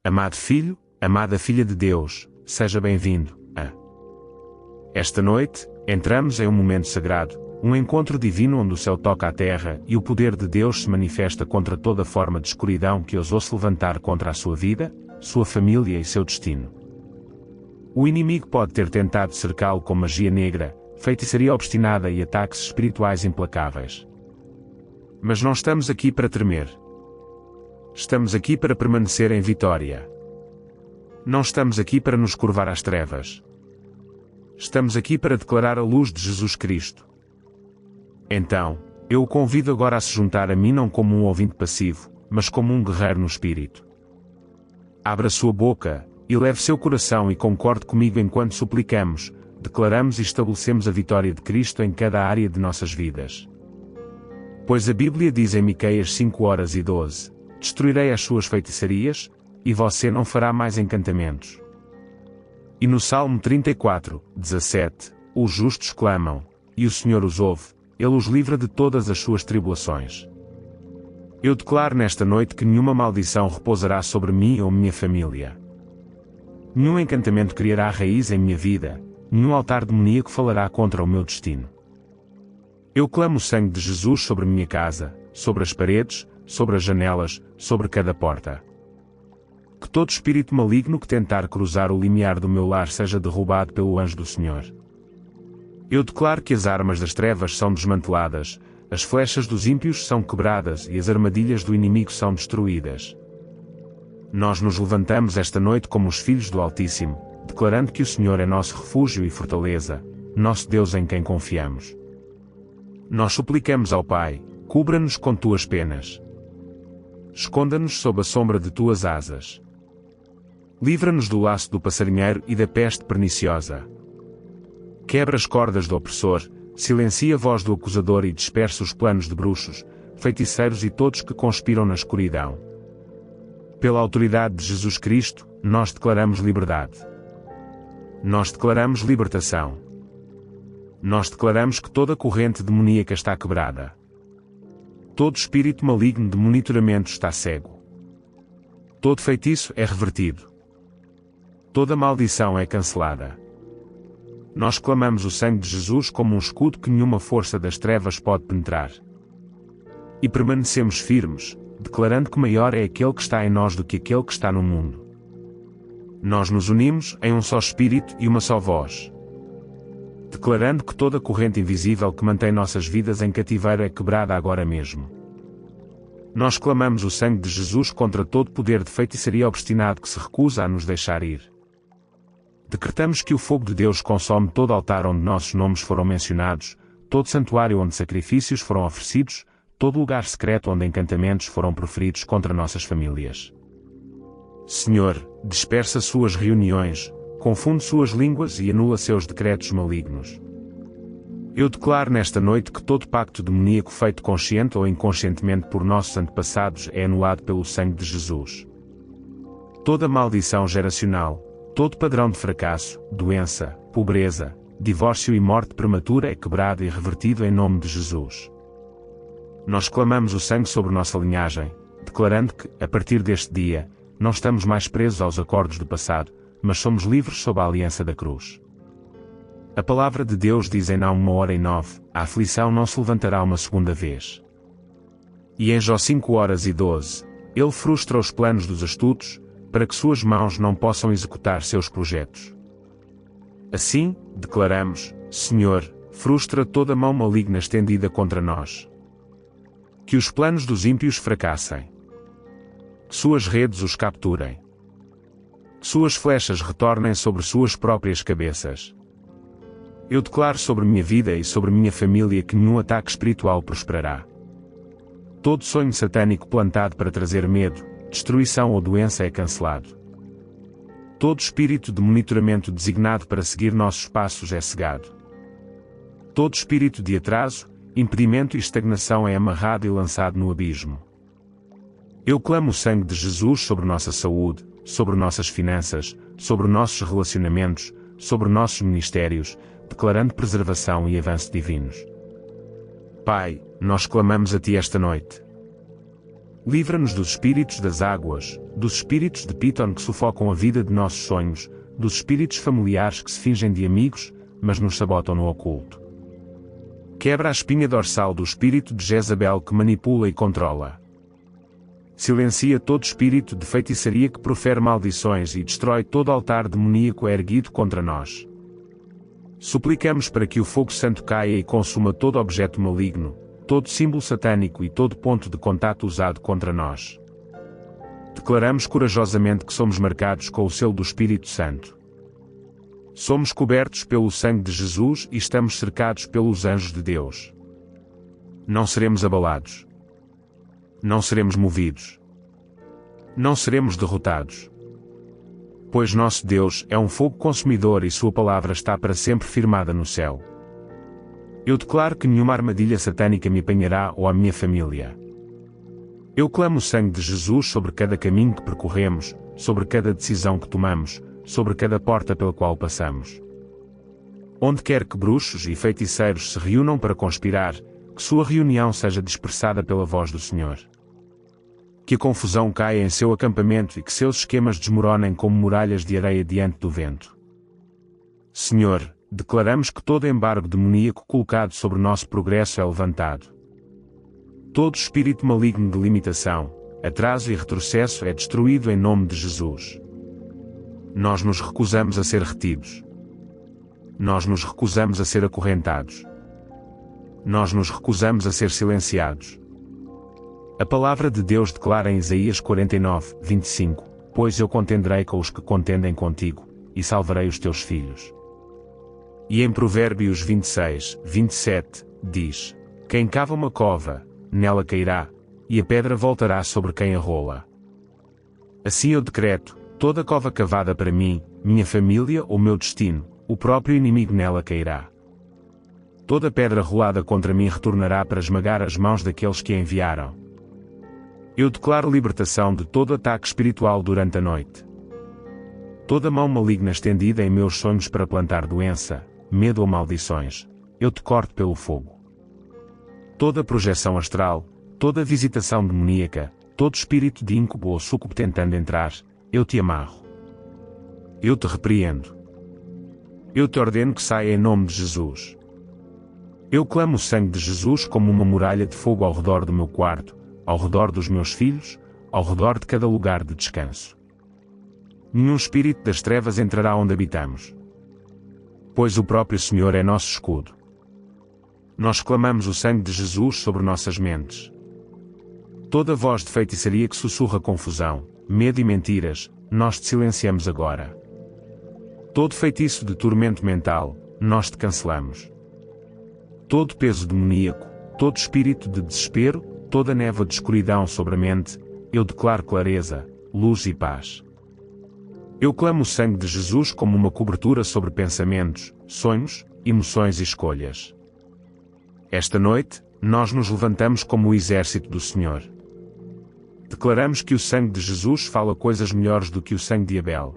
Amado Filho, amada Filha de Deus, seja bem-vindo a esta noite. Entramos em um momento sagrado, um encontro divino onde o céu toca a terra e o poder de Deus se manifesta contra toda forma de escuridão que ousou se levantar contra a sua vida, sua família e seu destino. O inimigo pode ter tentado cercá-lo com magia negra, feitiçaria obstinada e ataques espirituais implacáveis. Mas não estamos aqui para tremer. Estamos aqui para permanecer em vitória. Não estamos aqui para nos curvar às trevas. Estamos aqui para declarar a luz de Jesus Cristo. Então, eu o convido agora a se juntar a mim não como um ouvinte passivo, mas como um guerreiro no espírito. Abra sua boca, e leve seu coração e concorde comigo enquanto suplicamos, declaramos e estabelecemos a vitória de Cristo em cada área de nossas vidas. Pois a Bíblia diz em Miqueias 5:12, destruirei as suas feitiçarias, e você não fará mais encantamentos. E no Salmo 34:17, os justos clamam, e o Senhor os ouve, Ele os livra de todas as suas tribulações. Eu declaro nesta noite que nenhuma maldição repousará sobre mim ou minha família. Nenhum encantamento criará raiz em minha vida, nenhum altar demoníaco falará contra o meu destino. Eu clamo o sangue de Jesus sobre minha casa, sobre as paredes, sobre as janelas, sobre cada porta. Que todo espírito maligno que tentar cruzar o limiar do meu lar seja derrubado pelo anjo do Senhor. Eu declaro que as armas das trevas são desmanteladas, as flechas dos ímpios são quebradas e as armadilhas do inimigo são destruídas. Nós nos levantamos esta noite como os filhos do Altíssimo, declarando que o Senhor é nosso refúgio e fortaleza, nosso Deus em quem confiamos. Nós suplicamos ao Pai, cubra-nos com tuas penas. Esconda-nos sob a sombra de tuas asas. Livra-nos do laço do passarinheiro e da peste perniciosa. Quebra as cordas do opressor, silencia a voz do acusador e dispersa os planos de bruxos, feiticeiros e todos que conspiram na escuridão. Pela autoridade de Jesus Cristo, nós declaramos liberdade. Nós declaramos libertação. Nós declaramos que toda corrente demoníaca está quebrada. Todo espírito maligno de monitoramento está cego. Todo feitiço é revertido. Toda maldição é cancelada. Nós clamamos o sangue de Jesus como um escudo que nenhuma força das trevas pode penetrar. E permanecemos firmes, declarando que maior é aquele que está em nós do que aquele que está no mundo. Nós nos unimos em um só espírito e uma só voz, declarando que toda corrente invisível que mantém nossas vidas em cativeiro é quebrada agora mesmo. Nós clamamos o sangue de Jesus contra todo poder de feitiçaria obstinado que se recusa a nos deixar ir. Decretamos que o fogo de Deus consome todo altar onde nossos nomes foram mencionados, todo santuário onde sacrifícios foram oferecidos, todo lugar secreto onde encantamentos foram proferidos contra nossas famílias. Senhor, dispersa suas reuniões, confunde suas línguas e anula seus decretos malignos. Eu declaro nesta noite que todo pacto demoníaco feito consciente ou inconscientemente por nossos antepassados é anulado pelo sangue de Jesus. Toda maldição geracional, todo padrão de fracasso, doença, pobreza, divórcio e morte prematura é quebrado e revertido em nome de Jesus. Nós clamamos o sangue sobre nossa linhagem, declarando que, a partir deste dia, não estamos mais presos aos acordos do passado, mas somos livres sob a aliança da cruz. A palavra de Deus diz em Naum 1:9, a aflição não se levantará uma segunda vez. E em Jó 5:12, ele frustra os planos dos astutos, para que suas mãos não possam executar seus projetos. Assim, declaramos, Senhor, frustra toda mão maligna estendida contra nós. Que os planos dos ímpios fracassem. Que suas redes os capturem. Que suas flechas retornem sobre suas próprias cabeças. Eu declaro sobre minha vida e sobre minha família que nenhum ataque espiritual prosperará. Todo sonho satânico plantado para trazer medo, destruição ou doença é cancelado. Todo espírito de monitoramento designado para seguir nossos passos é cegado. Todo espírito de atraso, impedimento e estagnação é amarrado e lançado no abismo. Eu clamo o sangue de Jesus sobre nossa saúde, sobre nossas finanças, sobre nossos relacionamentos, sobre nossos ministérios, declarando preservação e avanço divinos. Pai, nós clamamos a Ti esta noite. Livra-nos dos espíritos das águas, dos espíritos de Piton que sufocam a vida de nossos sonhos, dos espíritos familiares que se fingem de amigos, mas nos sabotam no oculto. Quebra a espinha dorsal do espírito de Jezabel que manipula e controla. Silencia todo espírito de feitiçaria que profere maldições e destrói todo altar demoníaco erguido contra nós. Suplicamos para que o fogo santo caia e consuma todo objeto maligno, todo símbolo satânico e todo ponto de contato usado contra nós. Declaramos corajosamente que somos marcados com o selo do Espírito Santo. Somos cobertos pelo sangue de Jesus e estamos cercados pelos anjos de Deus. Não seremos abalados. Não seremos movidos. Não seremos derrotados. Pois nosso Deus é um fogo consumidor e sua palavra está para sempre firmada no céu. Eu declaro que nenhuma armadilha satânica me apanhará ou a minha família. Eu clamo o sangue de Jesus sobre cada caminho que percorremos, sobre cada decisão que tomamos, sobre cada porta pela qual passamos. Onde quer que bruxos e feiticeiros se reúnam para conspirar, que sua reunião seja dispersada pela voz do Senhor. Que a confusão caia em seu acampamento e que seus esquemas desmoronem como muralhas de areia diante do vento. Senhor, declaramos que todo embargo demoníaco colocado sobre nosso progresso é levantado. Todo espírito maligno de limitação, atraso e retrocesso é destruído em nome de Jesus. Nós nos recusamos a ser retidos. Nós nos recusamos a ser acorrentados. Nós nos recusamos a ser silenciados. A palavra de Deus declara em Isaías 49, 25, pois eu contenderei com os que contendem contigo, e salvarei os teus filhos. E em Provérbios 26, 27, diz, quem cava uma cova, nela cairá, e a pedra voltará sobre quem a rola. Assim eu decreto, toda cova cavada para mim, minha família ou meu destino, o próprio inimigo nela cairá. Toda pedra rolada contra mim retornará para esmagar as mãos daqueles que a enviaram. Eu declaro libertação de todo ataque espiritual durante a noite. Toda mão maligna estendida em meus sonhos para plantar doença, medo ou maldições, eu te corto pelo fogo. Toda projeção astral, toda visitação demoníaca, todo espírito de íncubo ou súcubo tentando entrar, eu te amarro. Eu te repreendo. Eu te ordeno que saia em nome de Jesus. Eu clamo o sangue de Jesus como uma muralha de fogo ao redor do meu quarto, ao redor dos meus filhos, ao redor de cada lugar de descanso. Nenhum espírito das trevas entrará onde habitamos. Pois o próprio Senhor é nosso escudo. Nós clamamos o sangue de Jesus sobre nossas mentes. Toda voz de feitiçaria que sussurra confusão, medo e mentiras, nós te silenciamos agora. Todo feitiço de tormento mental, nós te cancelamos. Todo peso demoníaco, todo espírito de desespero, toda névoa de escuridão sobre a mente, eu declaro clareza, luz e paz. Eu clamo o sangue de Jesus como uma cobertura sobre pensamentos, sonhos, emoções e escolhas. Esta noite, nós nos levantamos como o exército do Senhor. Declaramos que o sangue de Jesus fala coisas melhores do que o sangue de Abel.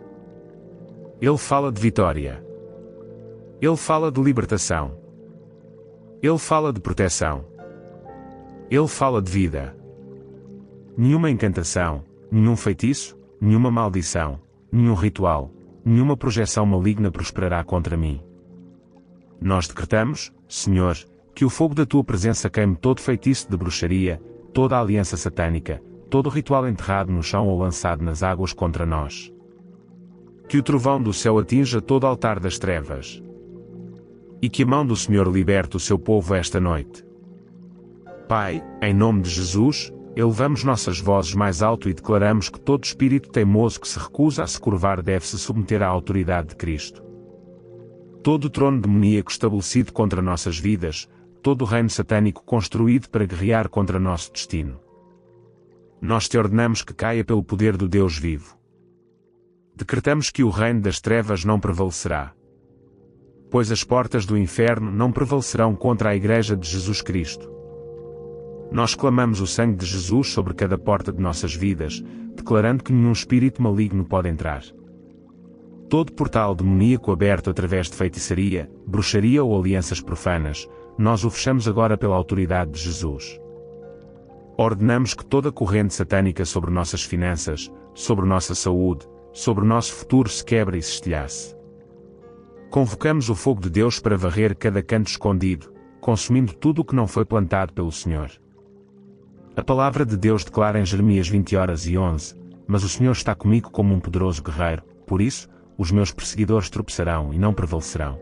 Ele fala de vitória. Ele fala de libertação. Ele fala de proteção. Ele fala de vida. Nenhuma encantação, nenhum feitiço, nenhuma maldição, nenhum ritual, nenhuma projeção maligna prosperará contra mim. Nós decretamos, Senhor, que o fogo da tua presença queime todo feitiço de bruxaria, toda a aliança satânica, todo ritual enterrado no chão ou lançado nas águas contra nós. Que o trovão do céu atinja todo altar das trevas. E que a mão do Senhor liberte o seu povo esta noite. Pai, em nome de Jesus, elevamos nossas vozes mais alto e declaramos que todo espírito teimoso que se recusa a se curvar deve se submeter à autoridade de Cristo. Todo o trono demoníaco estabelecido contra nossas vidas, todo o reino satânico construído para guerrear contra nosso destino. Nós te ordenamos que caia pelo poder do Deus vivo. Decretamos que o reino das trevas não prevalecerá. Pois as portas do inferno não prevalecerão contra a Igreja de Jesus Cristo. Nós clamamos o sangue de Jesus sobre cada porta de nossas vidas, declarando que nenhum espírito maligno pode entrar. Todo portal demoníaco aberto através de feitiçaria, bruxaria ou alianças profanas, nós o fechamos agora pela autoridade de Jesus. Ordenamos que toda corrente satânica sobre nossas finanças, sobre nossa saúde, sobre nosso futuro se quebre e se estilhace. Convocamos o fogo de Deus para varrer cada canto escondido, consumindo tudo o que não foi plantado pelo Senhor. A palavra de Deus declara em Jeremias 20:11, mas o Senhor está comigo como um poderoso guerreiro, por isso, os meus perseguidores tropeçarão e não prevalecerão.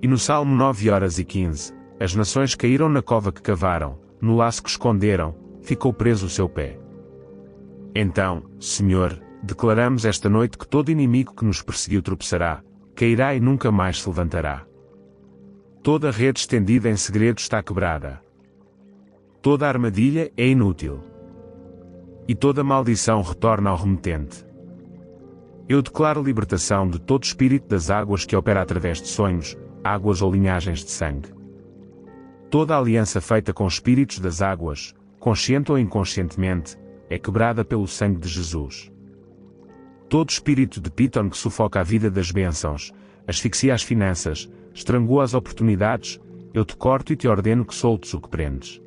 E no Salmo 9:15, as nações caíram na cova que cavaram, no laço que esconderam, ficou preso o seu pé. Então, Senhor, declaramos esta noite que todo inimigo que nos perseguiu tropeçará, cairá e nunca mais se levantará. Toda rede estendida em segredo está quebrada. Toda armadilha é inútil. E toda maldição retorna ao remetente. Eu declaro libertação de todo espírito das águas que opera através de sonhos, águas ou linhagens de sangue. Toda aliança feita com espíritos das águas, consciente ou inconscientemente, é quebrada pelo sangue de Jesus. Todo espírito de Piton que sufoca a vida das bênçãos, asfixia as finanças, estrangula as oportunidades, eu te corto e te ordeno que soltes o que prendes.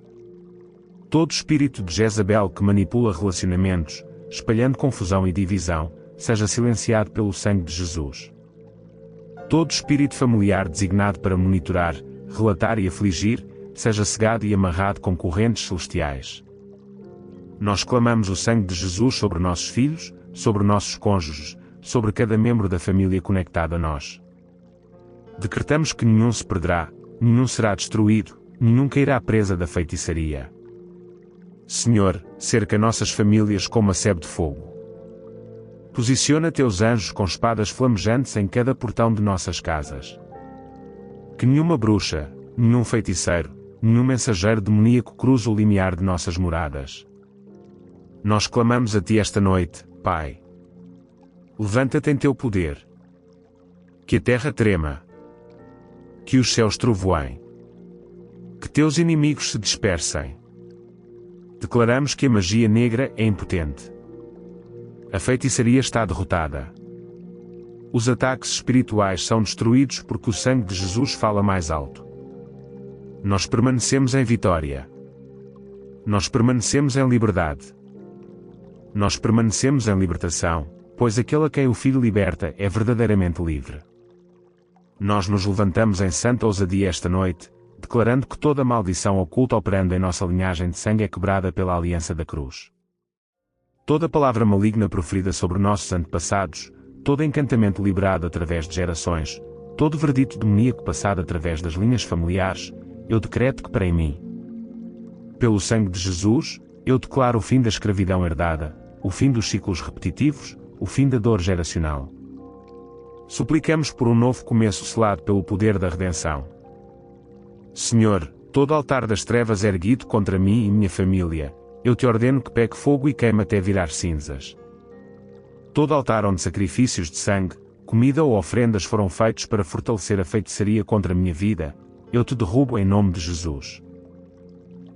Todo espírito de Jezabel que manipula relacionamentos, espalhando confusão e divisão, seja silenciado pelo sangue de Jesus. Todo espírito familiar designado para monitorar, relatar e afligir, seja cegado e amarrado com correntes celestiais. Nós clamamos o sangue de Jesus sobre nossos filhos, sobre nossos cônjuges, sobre cada membro da família conectado a nós. Decretamos que nenhum se perderá, nenhum será destruído, nenhum cairá presa da feitiçaria. Senhor, cerca nossas famílias com uma sebe de fogo. Posiciona teus anjos com espadas flamejantes em cada portão de nossas casas. Que nenhuma bruxa, nenhum feiticeiro, nenhum mensageiro demoníaco cruze o limiar de nossas moradas. Nós clamamos a Ti esta noite, Pai. Levanta-te em Teu poder. Que a terra trema. Que os céus trovoem. Que Teus inimigos se dispersem. Declaramos que a magia negra é impotente. A feitiçaria está derrotada. Os ataques espirituais são destruídos porque o sangue de Jesus fala mais alto. Nós permanecemos em vitória. Nós permanecemos em liberdade. Nós permanecemos em libertação, pois aquele a quem o Filho liberta é verdadeiramente livre. Nós nos levantamos em santa ousadia esta noite, declarando que toda maldição oculta operando em nossa linhagem de sangue é quebrada pela aliança da cruz. Toda palavra maligna proferida sobre nossos antepassados, todo encantamento liberado através de gerações, todo verdito demoníaco passado através das linhas familiares, eu decreto que para em mim. Pelo sangue de Jesus, eu declaro o fim da escravidão herdada, o fim dos ciclos repetitivos, o fim da dor geracional. Suplicamos por um novo começo selado pelo poder da redenção. Senhor, todo altar das trevas erguido contra mim e minha família, eu te ordeno que pegue fogo e queime até virar cinzas. Todo altar onde sacrifícios de sangue, comida ou ofrendas foram feitos para fortalecer a feitiçaria contra a minha vida, eu te derrubo em nome de Jesus.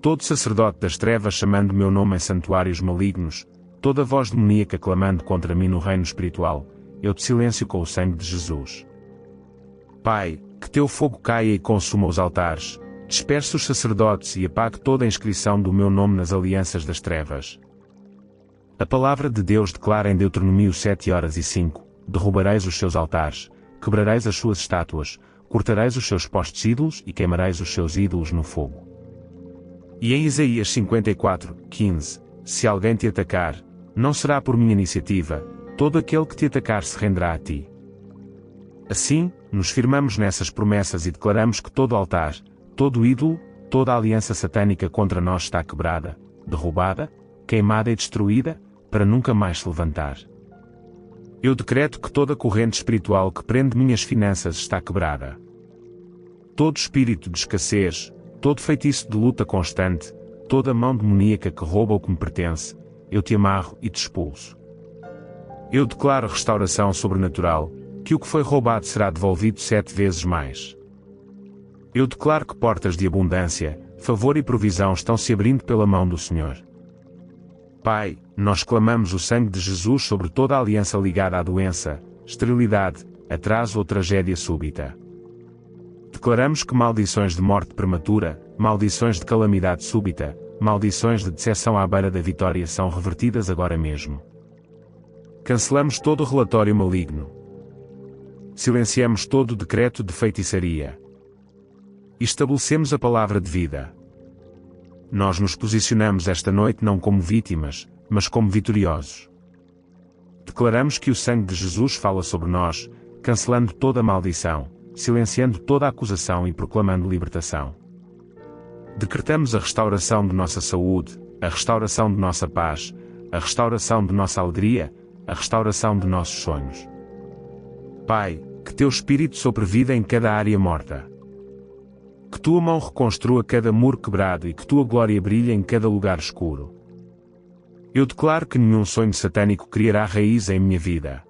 Todo sacerdote das trevas chamando meu nome em santuários malignos, toda voz demoníaca clamando contra mim no reino espiritual, eu te silencio com o sangue de Jesus. Pai, que teu fogo caia e consuma os altares, disperse os sacerdotes e apague toda a inscrição do meu nome nas alianças das trevas. A palavra de Deus declara em Deuteronômio 7:5, derrubareis os seus altares, quebrareis as suas estátuas, cortareis os seus postes ídolos e queimareis os seus ídolos no fogo. E em Isaías 54:15, se alguém te atacar, não será por minha iniciativa, todo aquele que te atacar se renderá a ti. Assim, nos firmamos nessas promessas e declaramos que todo altar, todo ídolo, toda aliança satânica contra nós está quebrada, derrubada, queimada e destruída, para nunca mais se levantar. Eu decreto que toda corrente espiritual que prende minhas finanças está quebrada. Todo espírito de escassez, todo feitiço de luta constante, toda mão demoníaca que rouba o que me pertence, eu te amarro e te expulso. Eu declaro restauração sobrenatural, que o que foi roubado será devolvido 7 vezes mais. Eu declaro que portas de abundância, favor e provisão estão se abrindo pela mão do Senhor. Pai, nós clamamos o sangue de Jesus sobre toda a aliança ligada à doença, esterilidade, atraso ou tragédia súbita. Declaramos que maldições de morte prematura, maldições de calamidade súbita, maldições de decepção à beira da vitória são revertidas agora mesmo. Cancelamos todo o relatório maligno. Silenciamos todo o decreto de feitiçaria. E estabelecemos a palavra de vida. Nós nos posicionamos esta noite não como vítimas, mas como vitoriosos. Declaramos que o sangue de Jesus fala sobre nós, cancelando toda a maldição, silenciando toda a acusação e proclamando libertação. Decretamos a restauração de nossa saúde, a restauração de nossa paz, a restauração de nossa alegria, a restauração de nossos sonhos. Pai, que teu Espírito sopre vida em cada área morta. Que tua mão reconstrua cada muro quebrado e que tua glória brilhe em cada lugar escuro. Eu declaro que nenhum sonho satânico criará raiz em minha vida.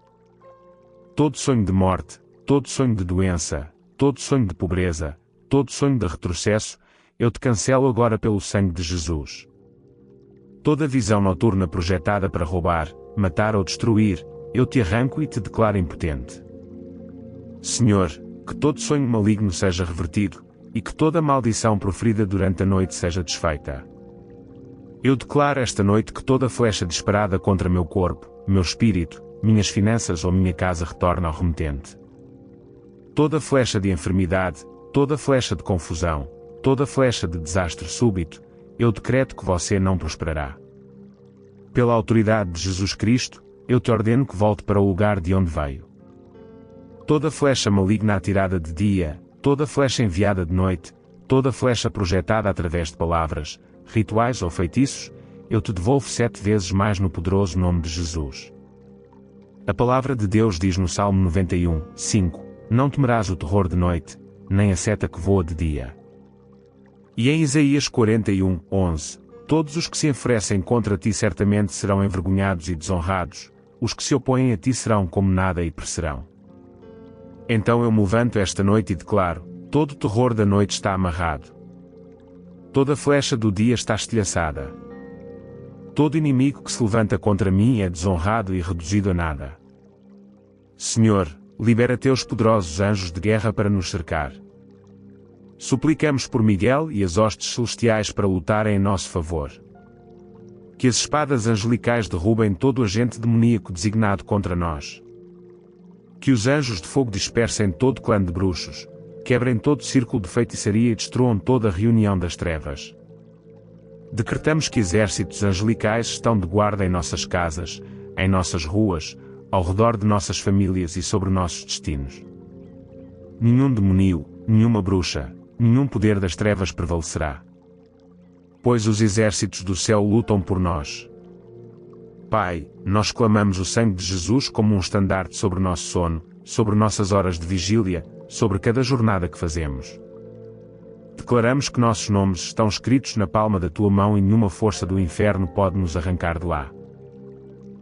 Todo sonho de morte, todo sonho de doença, todo sonho de pobreza, todo sonho de retrocesso, eu te cancelo agora pelo sangue de Jesus. Toda visão noturna projetada para roubar, matar ou destruir, eu te arranco e te declaro impotente. Senhor, que todo sonho maligno seja revertido, e que toda maldição proferida durante a noite seja desfeita. Eu declaro esta noite que toda flecha disparada contra meu corpo, meu espírito, minhas finanças ou minha casa retorna ao remetente. Toda flecha de enfermidade, toda flecha de confusão, toda flecha de desastre súbito, eu decreto que você não prosperará. Pela autoridade de Jesus Cristo, eu te ordeno que volte para o lugar de onde veio. Toda flecha maligna atirada de dia, toda flecha enviada de noite, toda flecha projetada através de palavras, rituais ou feitiços, eu te devolvo 7 vezes mais no poderoso nome de Jesus. A palavra de Deus diz no Salmo 91, 5, não temerás o terror de noite, nem a seta que voa de dia. E em Isaías 41, 11, todos os que se enfurecem contra ti certamente serão envergonhados e desonrados, os que se opõem a ti serão como nada e perecerão. Então eu me levanto esta noite e declaro, todo o terror da noite está amarrado. Toda flecha do dia está estilhaçada. Todo inimigo que se levanta contra mim é desonrado e reduzido a nada. Senhor, libera teus poderosos anjos de guerra para nos cercar. Suplicamos por Miguel e as hostes celestiais para lutarem em nosso favor. Que as espadas angelicais derrubem todo o agente demoníaco designado contra nós. Que os anjos de fogo dispersem todo clã de bruxos, quebrem todo círculo de feitiçaria e destruam toda a reunião das trevas. Decretamos que exércitos angelicais estão de guarda em nossas casas, em nossas ruas, ao redor de nossas famílias e sobre nossos destinos. Nenhum demoníaco, nenhuma bruxa, nenhum poder das trevas prevalecerá. Pois os exércitos do céu lutam por nós. Pai, nós clamamos o sangue de Jesus como um estandarte sobre o nosso sono, sobre nossas horas de vigília, sobre cada jornada que fazemos. Declaramos que nossos nomes estão escritos na palma da tua mão e nenhuma força do inferno pode nos arrancar de lá.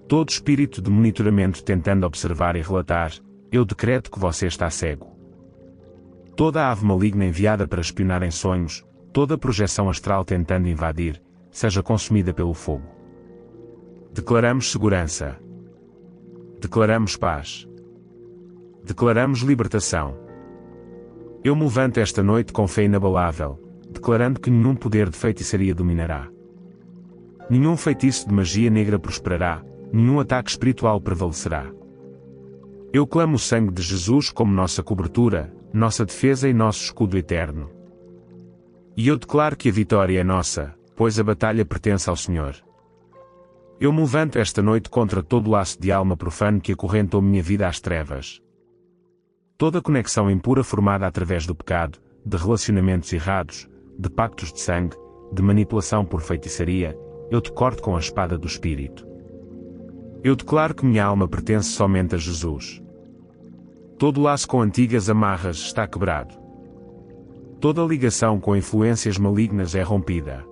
Todo espírito de monitoramento tentando observar e relatar, eu decreto que você está cego. Toda ave maligna enviada para espionar em sonhos, toda projeção astral tentando invadir, seja consumida pelo fogo. Declaramos segurança. Declaramos paz. Declaramos libertação. Eu me levanto esta noite com fé inabalável, declarando que nenhum poder de feitiçaria dominará. Nenhum feitiço de magia negra prosperará, nenhum ataque espiritual prevalecerá. Eu clamo o sangue de Jesus como nossa cobertura, nossa defesa e nosso escudo eterno. E eu declaro que a vitória é nossa, pois a batalha pertence ao Senhor. Eu me levanto esta noite contra todo laço de alma profano que acorrentou minha vida às trevas. Toda conexão impura formada através do pecado, de relacionamentos errados, de pactos de sangue, de manipulação por feitiçaria, eu te corto com a espada do Espírito. Eu declaro que minha alma pertence somente a Jesus. Todo laço com antigas amarras está quebrado. Toda ligação com influências malignas é rompida.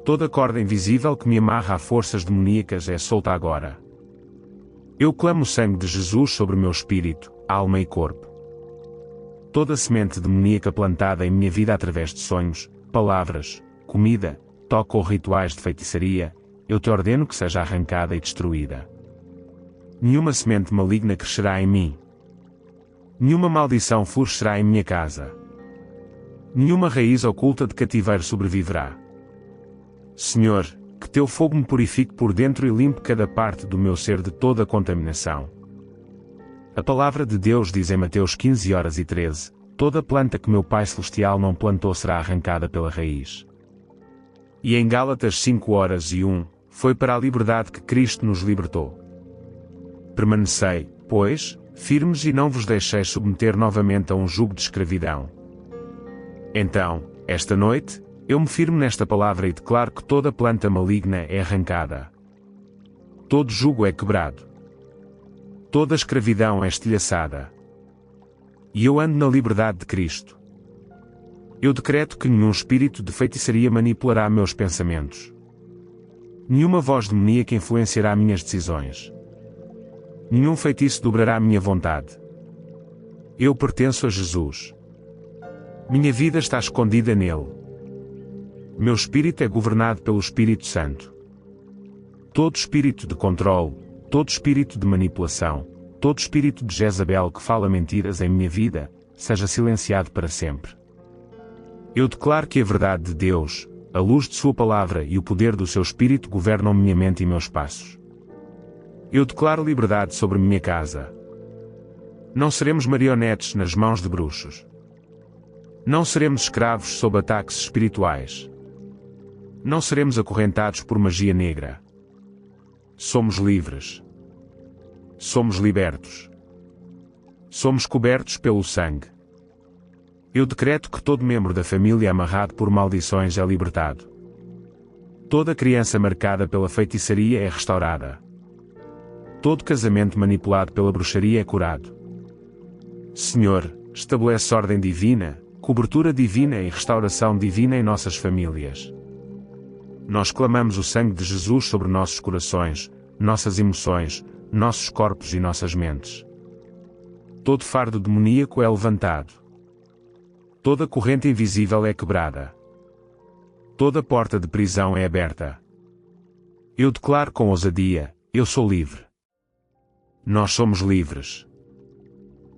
Toda corda invisível que me amarra a forças demoníacas é solta agora. Eu clamo o sangue de Jesus sobre meu espírito, alma e corpo. Toda semente demoníaca plantada em minha vida através de sonhos, palavras, comida, toque ou rituais de feitiçaria, eu te ordeno que seja arrancada e destruída. Nenhuma semente maligna crescerá em mim. Nenhuma maldição florescerá em minha casa. Nenhuma raiz oculta de cativeiro sobreviverá. Senhor, que teu fogo me purifique por dentro e limpe cada parte do meu ser de toda a contaminação. A palavra de Deus diz em Mateus 15:13, toda planta que meu Pai Celestial não plantou será arrancada pela raiz. E em Gálatas 5:1, foi para a liberdade que Cristo nos libertou. Permanecei, pois, firmes e não vos deixeis submeter novamente a um jugo de escravidão. Então, esta noite, eu me firmo nesta palavra e declaro que toda planta maligna é arrancada. Todo jugo é quebrado. Toda escravidão é estilhaçada. E eu ando na liberdade de Cristo. Eu decreto que nenhum espírito de feitiçaria manipulará meus pensamentos. Nenhuma voz demoníaca influenciará minhas decisões. Nenhum feitiço dobrará minha vontade. Eu pertenço a Jesus. Minha vida está escondida nele. Meu espírito é governado pelo Espírito Santo. Todo espírito de controle, todo espírito de manipulação, todo espírito de Jezabel que fala mentiras em minha vida, seja silenciado para sempre. Eu declaro que a verdade de Deus, a luz de sua palavra e o poder do seu Espírito governam minha mente e meus passos. Eu declaro liberdade sobre minha casa. Não seremos marionetes nas mãos de bruxos. Não seremos escravos sob ataques espirituais. Não seremos acorrentados por magia negra. Somos livres. Somos libertos. Somos cobertos pelo sangue. Eu decreto que todo membro da família amarrado por maldições é libertado. Toda criança marcada pela feitiçaria é restaurada. Todo casamento manipulado pela bruxaria é curado. Senhor, estabelece ordem divina, cobertura divina e restauração divina em nossas famílias. Nós clamamos o sangue de Jesus sobre nossos corações, nossas emoções, nossos corpos e nossas mentes. Todo fardo demoníaco é levantado. Toda corrente invisível é quebrada. Toda porta de prisão é aberta. Eu declaro com ousadia, eu sou livre. Nós somos livres.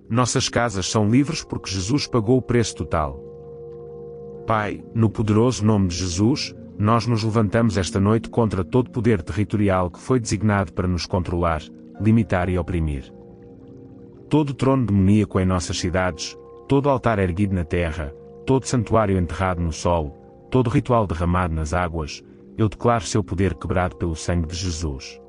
Nossas casas são livres porque Jesus pagou o preço total. Pai, no poderoso nome de Jesus, nós nos levantamos esta noite contra todo poder territorial que foi designado para nos controlar, limitar e oprimir. Todo trono demoníaco em nossas cidades, todo altar erguido na terra, todo santuário enterrado no solo, todo ritual derramado nas águas, eu declaro seu poder quebrado pelo sangue de Jesus.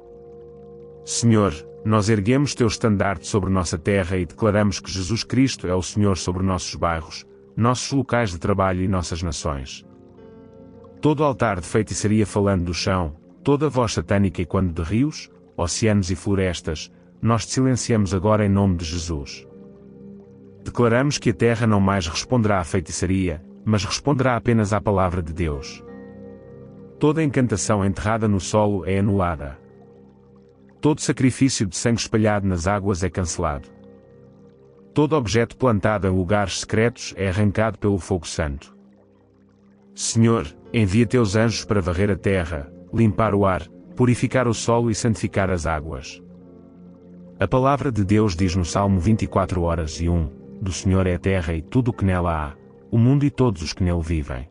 Senhor, nós erguemos teu estandarte sobre nossa terra e declaramos que Jesus Cristo é o Senhor sobre nossos bairros, nossos locais de trabalho e nossas nações. Todo altar de feitiçaria falando do chão, toda voz satânica ecoando de rios, oceanos e florestas, nós te silenciamos agora em nome de Jesus. Declaramos que a terra não mais responderá à feitiçaria, mas responderá apenas à palavra de Deus. Toda encantação enterrada no solo é anulada. Todo sacrifício de sangue espalhado nas águas é cancelado. Todo objeto plantado em lugares secretos é arrancado pelo fogo santo. Senhor, envia teus anjos para varrer a terra, limpar o ar, purificar o solo e santificar as águas. A palavra de Deus diz no Salmo 24:1, do Senhor é a terra e tudo o que nela há, o mundo e todos os que nele vivem.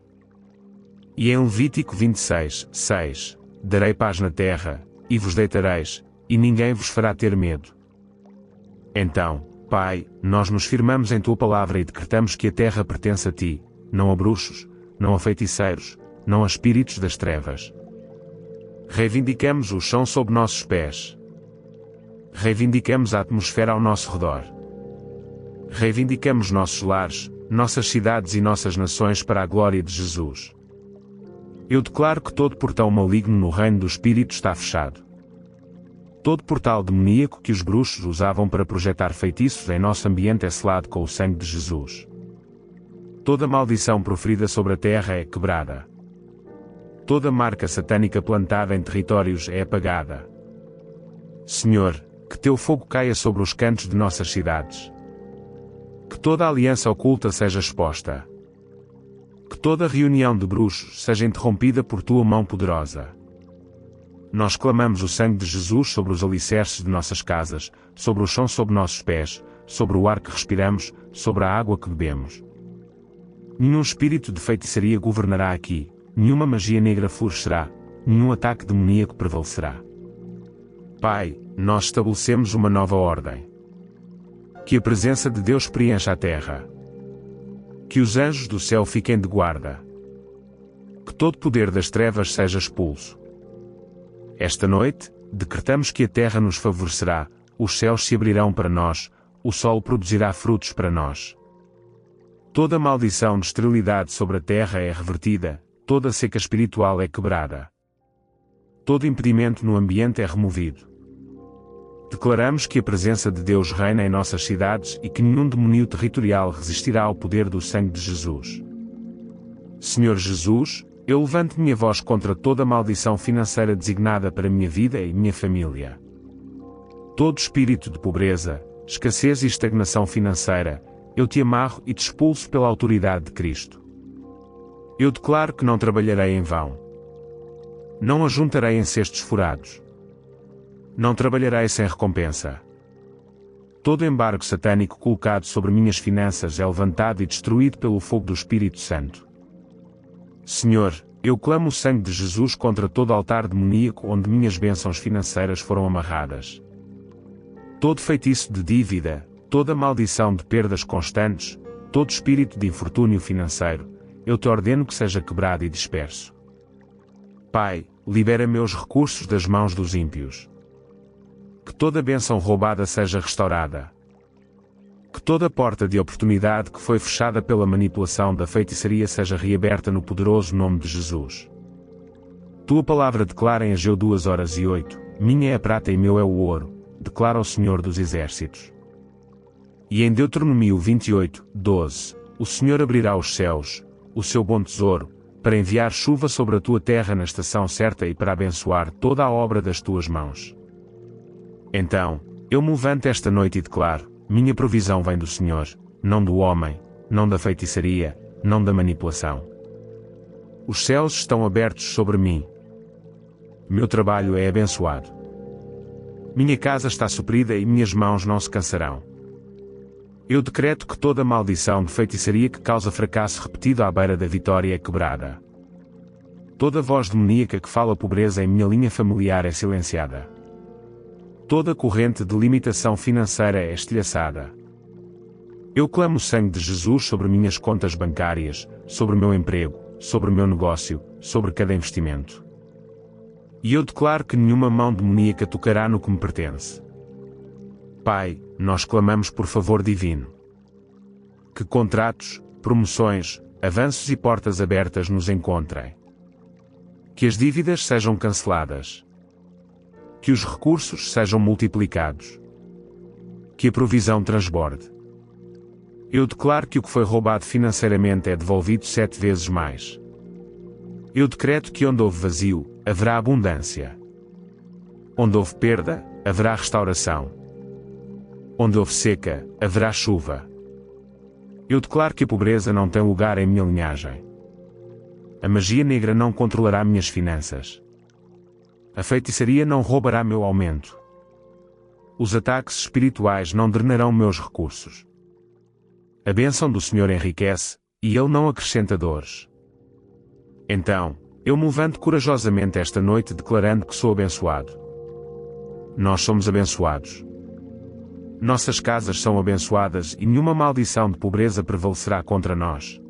E em Levítico 26:6, darei paz na terra, e vos deitareis, e ninguém vos fará ter medo. Então, Pai, nós nos firmamos em tua palavra e decretamos que a terra pertence a ti, não a bruxos, não a feiticeiros, não a espíritos das trevas. Reivindicamos o chão sob nossos pés. Reivindicamos a atmosfera ao nosso redor. Reivindicamos nossos lares, nossas cidades e nossas nações para a glória de Jesus. Eu declaro que todo portão maligno no reino do Espírito está fechado. Todo portal demoníaco que os bruxos usavam para projetar feitiços em nosso ambiente é selado com o sangue de Jesus. Toda maldição proferida sobre a terra é quebrada. Toda marca satânica plantada em territórios é apagada. Senhor, que teu fogo caia sobre os cantos de nossas cidades. Que toda aliança oculta seja exposta. Que toda reunião de bruxos seja interrompida por tua mão poderosa. Nós clamamos o sangue de Jesus sobre os alicerces de nossas casas, sobre o chão sob nossos pés, sobre o ar que respiramos, sobre a água que bebemos. Nenhum espírito de feitiçaria governará aqui, nenhuma magia negra florescerá, nenhum ataque demoníaco prevalecerá. Pai, nós estabelecemos uma nova ordem. Que a presença de Deus preencha a terra. Que os anjos do céu fiquem de guarda. Que todo poder das trevas seja expulso. Esta noite, decretamos que a terra nos favorecerá, os céus se abrirão para nós, o sol produzirá frutos para nós. Toda maldição de esterilidade sobre a terra é revertida, toda seca espiritual é quebrada. Todo impedimento no ambiente é removido. Declaramos que a presença de Deus reina em nossas cidades e que nenhum demônio territorial resistirá ao poder do sangue de Jesus. Senhor Jesus, eu levanto minha voz contra toda maldição financeira designada para minha vida e minha família. Todo espírito de pobreza, escassez e estagnação financeira, eu te amarro e te expulso pela autoridade de Cristo. Eu declaro que não trabalharei em vão. Não ajuntarei em cestos furados. Não trabalharei sem recompensa. Todo embargo satânico colocado sobre minhas finanças é levantado e destruído pelo fogo do Espírito Santo. Senhor, eu clamo o sangue de Jesus contra todo altar demoníaco onde minhas bênçãos financeiras foram amarradas. Todo feitiço de dívida, toda maldição de perdas constantes, todo espírito de infortúnio financeiro, eu te ordeno que seja quebrado e disperso. Pai, libera meus recursos das mãos dos ímpios. Que toda bênção roubada seja restaurada. Que toda porta de oportunidade que foi fechada pela manipulação da feitiçaria seja reaberta no poderoso nome de Jesus. Tua palavra declara em Ageu 2:08, minha é a prata e meu é o ouro, declara o Senhor dos Exércitos. E em Deuteronômio 28:12, o Senhor abrirá os céus, o seu bom tesouro, para enviar chuva sobre a tua terra na estação certa e para abençoar toda a obra das tuas mãos. Então, eu me levanto esta noite e declaro, minha provisão vem do Senhor, não do homem, não da feitiçaria, não da manipulação. Os céus estão abertos sobre mim. Meu trabalho é abençoado. Minha casa está suprida e minhas mãos não se cansarão. Eu decreto que toda maldição de feitiçaria que causa fracasso repetido à beira da vitória é quebrada. Toda voz demoníaca que fala pobreza em minha linha familiar é silenciada. Toda corrente de limitação financeira é estilhaçada. Eu clamo o sangue de Jesus sobre minhas contas bancárias, sobre meu emprego, sobre meu negócio, sobre cada investimento. E eu declaro que nenhuma mão demoníaca tocará no que me pertence. Pai, nós clamamos por favor divino. Que contratos, promoções, avanços e portas abertas nos encontrem. Que as dívidas sejam canceladas. Que os recursos sejam multiplicados. Que a provisão transborde. Eu declaro que o que foi roubado financeiramente é devolvido 7 vezes mais. Eu decreto que onde houve vazio, haverá abundância. Onde houve perda, haverá restauração. Onde houve seca, haverá chuva. Eu declaro que a pobreza não tem lugar em minha linhagem. A magia negra não controlará minhas finanças. A feitiçaria não roubará meu aumento. Os ataques espirituais não drenarão meus recursos. A bênção do Senhor enriquece, e Ele não acrescenta dores. Então, eu me levanto corajosamente esta noite declarando que sou abençoado. Nós somos abençoados. Nossas casas são abençoadas e nenhuma maldição de pobreza prevalecerá contra nós.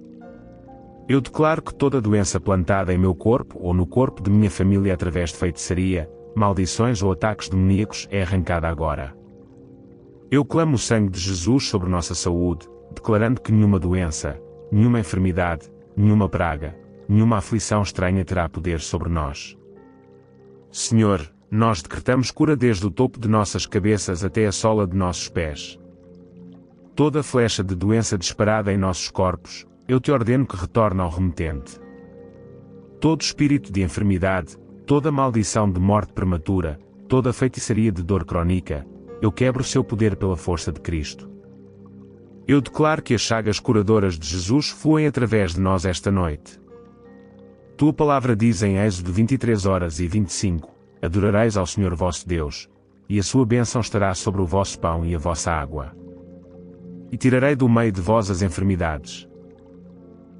Eu declaro que toda doença plantada em meu corpo ou no corpo de minha família através de feitiçaria, maldições ou ataques demoníacos é arrancada agora. Eu clamo o sangue de Jesus sobre nossa saúde, declarando que nenhuma doença, nenhuma enfermidade, nenhuma praga, nenhuma aflição estranha terá poder sobre nós. Senhor, nós decretamos cura desde o topo de nossas cabeças até a sola de nossos pés. Toda flecha de doença disparada em nossos corpos, eu te ordeno que retorne ao remetente. Todo espírito de enfermidade, toda maldição de morte prematura, toda feitiçaria de dor crônica, eu quebro o seu poder pela força de Cristo. Eu declaro que as chagas curadoras de Jesus fluem através de nós esta noite. Tua palavra diz em Êxodo 23:25, adorareis ao Senhor vosso Deus, e a sua bênção estará sobre o vosso pão e a vossa água. E tirarei do meio de vós as enfermidades.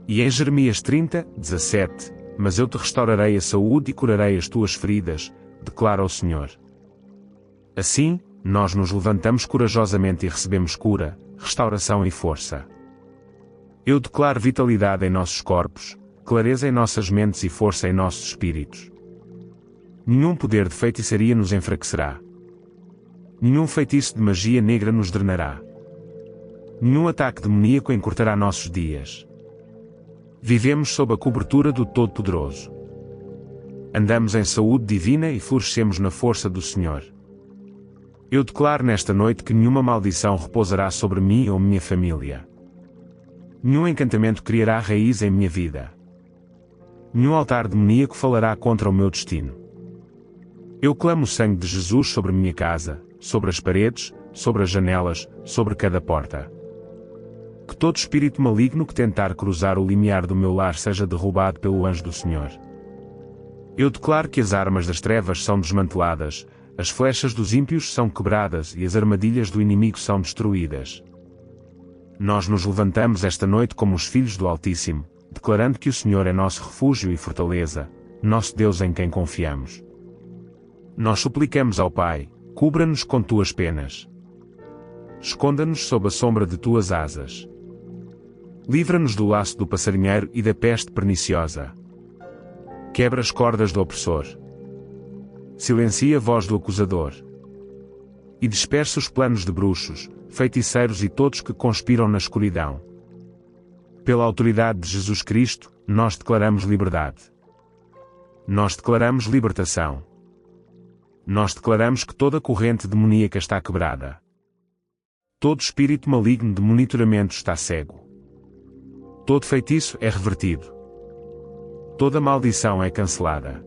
E em Jeremias 30:17, mas eu te restaurarei a saúde e curarei as tuas feridas, declara o Senhor. Assim, nós nos levantamos corajosamente e recebemos cura, restauração e força. Eu declaro vitalidade em nossos corpos, clareza em nossas mentes e força em nossos espíritos. Nenhum poder de feitiçaria nos enfraquecerá. Nenhum feitiço de magia negra nos drenará. Nenhum ataque demoníaco encurtará nossos dias. Vivemos sob a cobertura do Todo-Poderoso. Andamos em saúde divina e florescemos na força do Senhor. Eu declaro nesta noite que nenhuma maldição repousará sobre mim ou minha família. Nenhum encantamento criará raiz em minha vida. Nenhum altar demoníaco falará contra o meu destino. Eu clamo o sangue de Jesus sobre minha casa, sobre as paredes, sobre as janelas, sobre cada porta. Que todo espírito maligno que tentar cruzar o limiar do meu lar seja derrubado pelo anjo do Senhor. Eu declaro que as armas das trevas são desmanteladas, as flechas dos ímpios são quebradas e as armadilhas do inimigo são destruídas. Nós nos levantamos esta noite como os filhos do Altíssimo, declarando que o Senhor é nosso refúgio e fortaleza, nosso Deus em quem confiamos. Nós suplicamos ao Pai, cubra-nos com tuas penas. Esconda-nos sob a sombra de tuas asas. Livra-nos do laço do passarinheiro e da peste perniciosa. Quebra as cordas do opressor. Silencia a voz do acusador. E dispersa os planos de bruxos, feiticeiros e todos que conspiram na escuridão. Pela autoridade de Jesus Cristo, nós declaramos liberdade. Nós declaramos libertação. Nós declaramos que toda corrente demoníaca está quebrada. Todo espírito maligno de monitoramento está cego. Todo feitiço é revertido. Toda maldição é cancelada.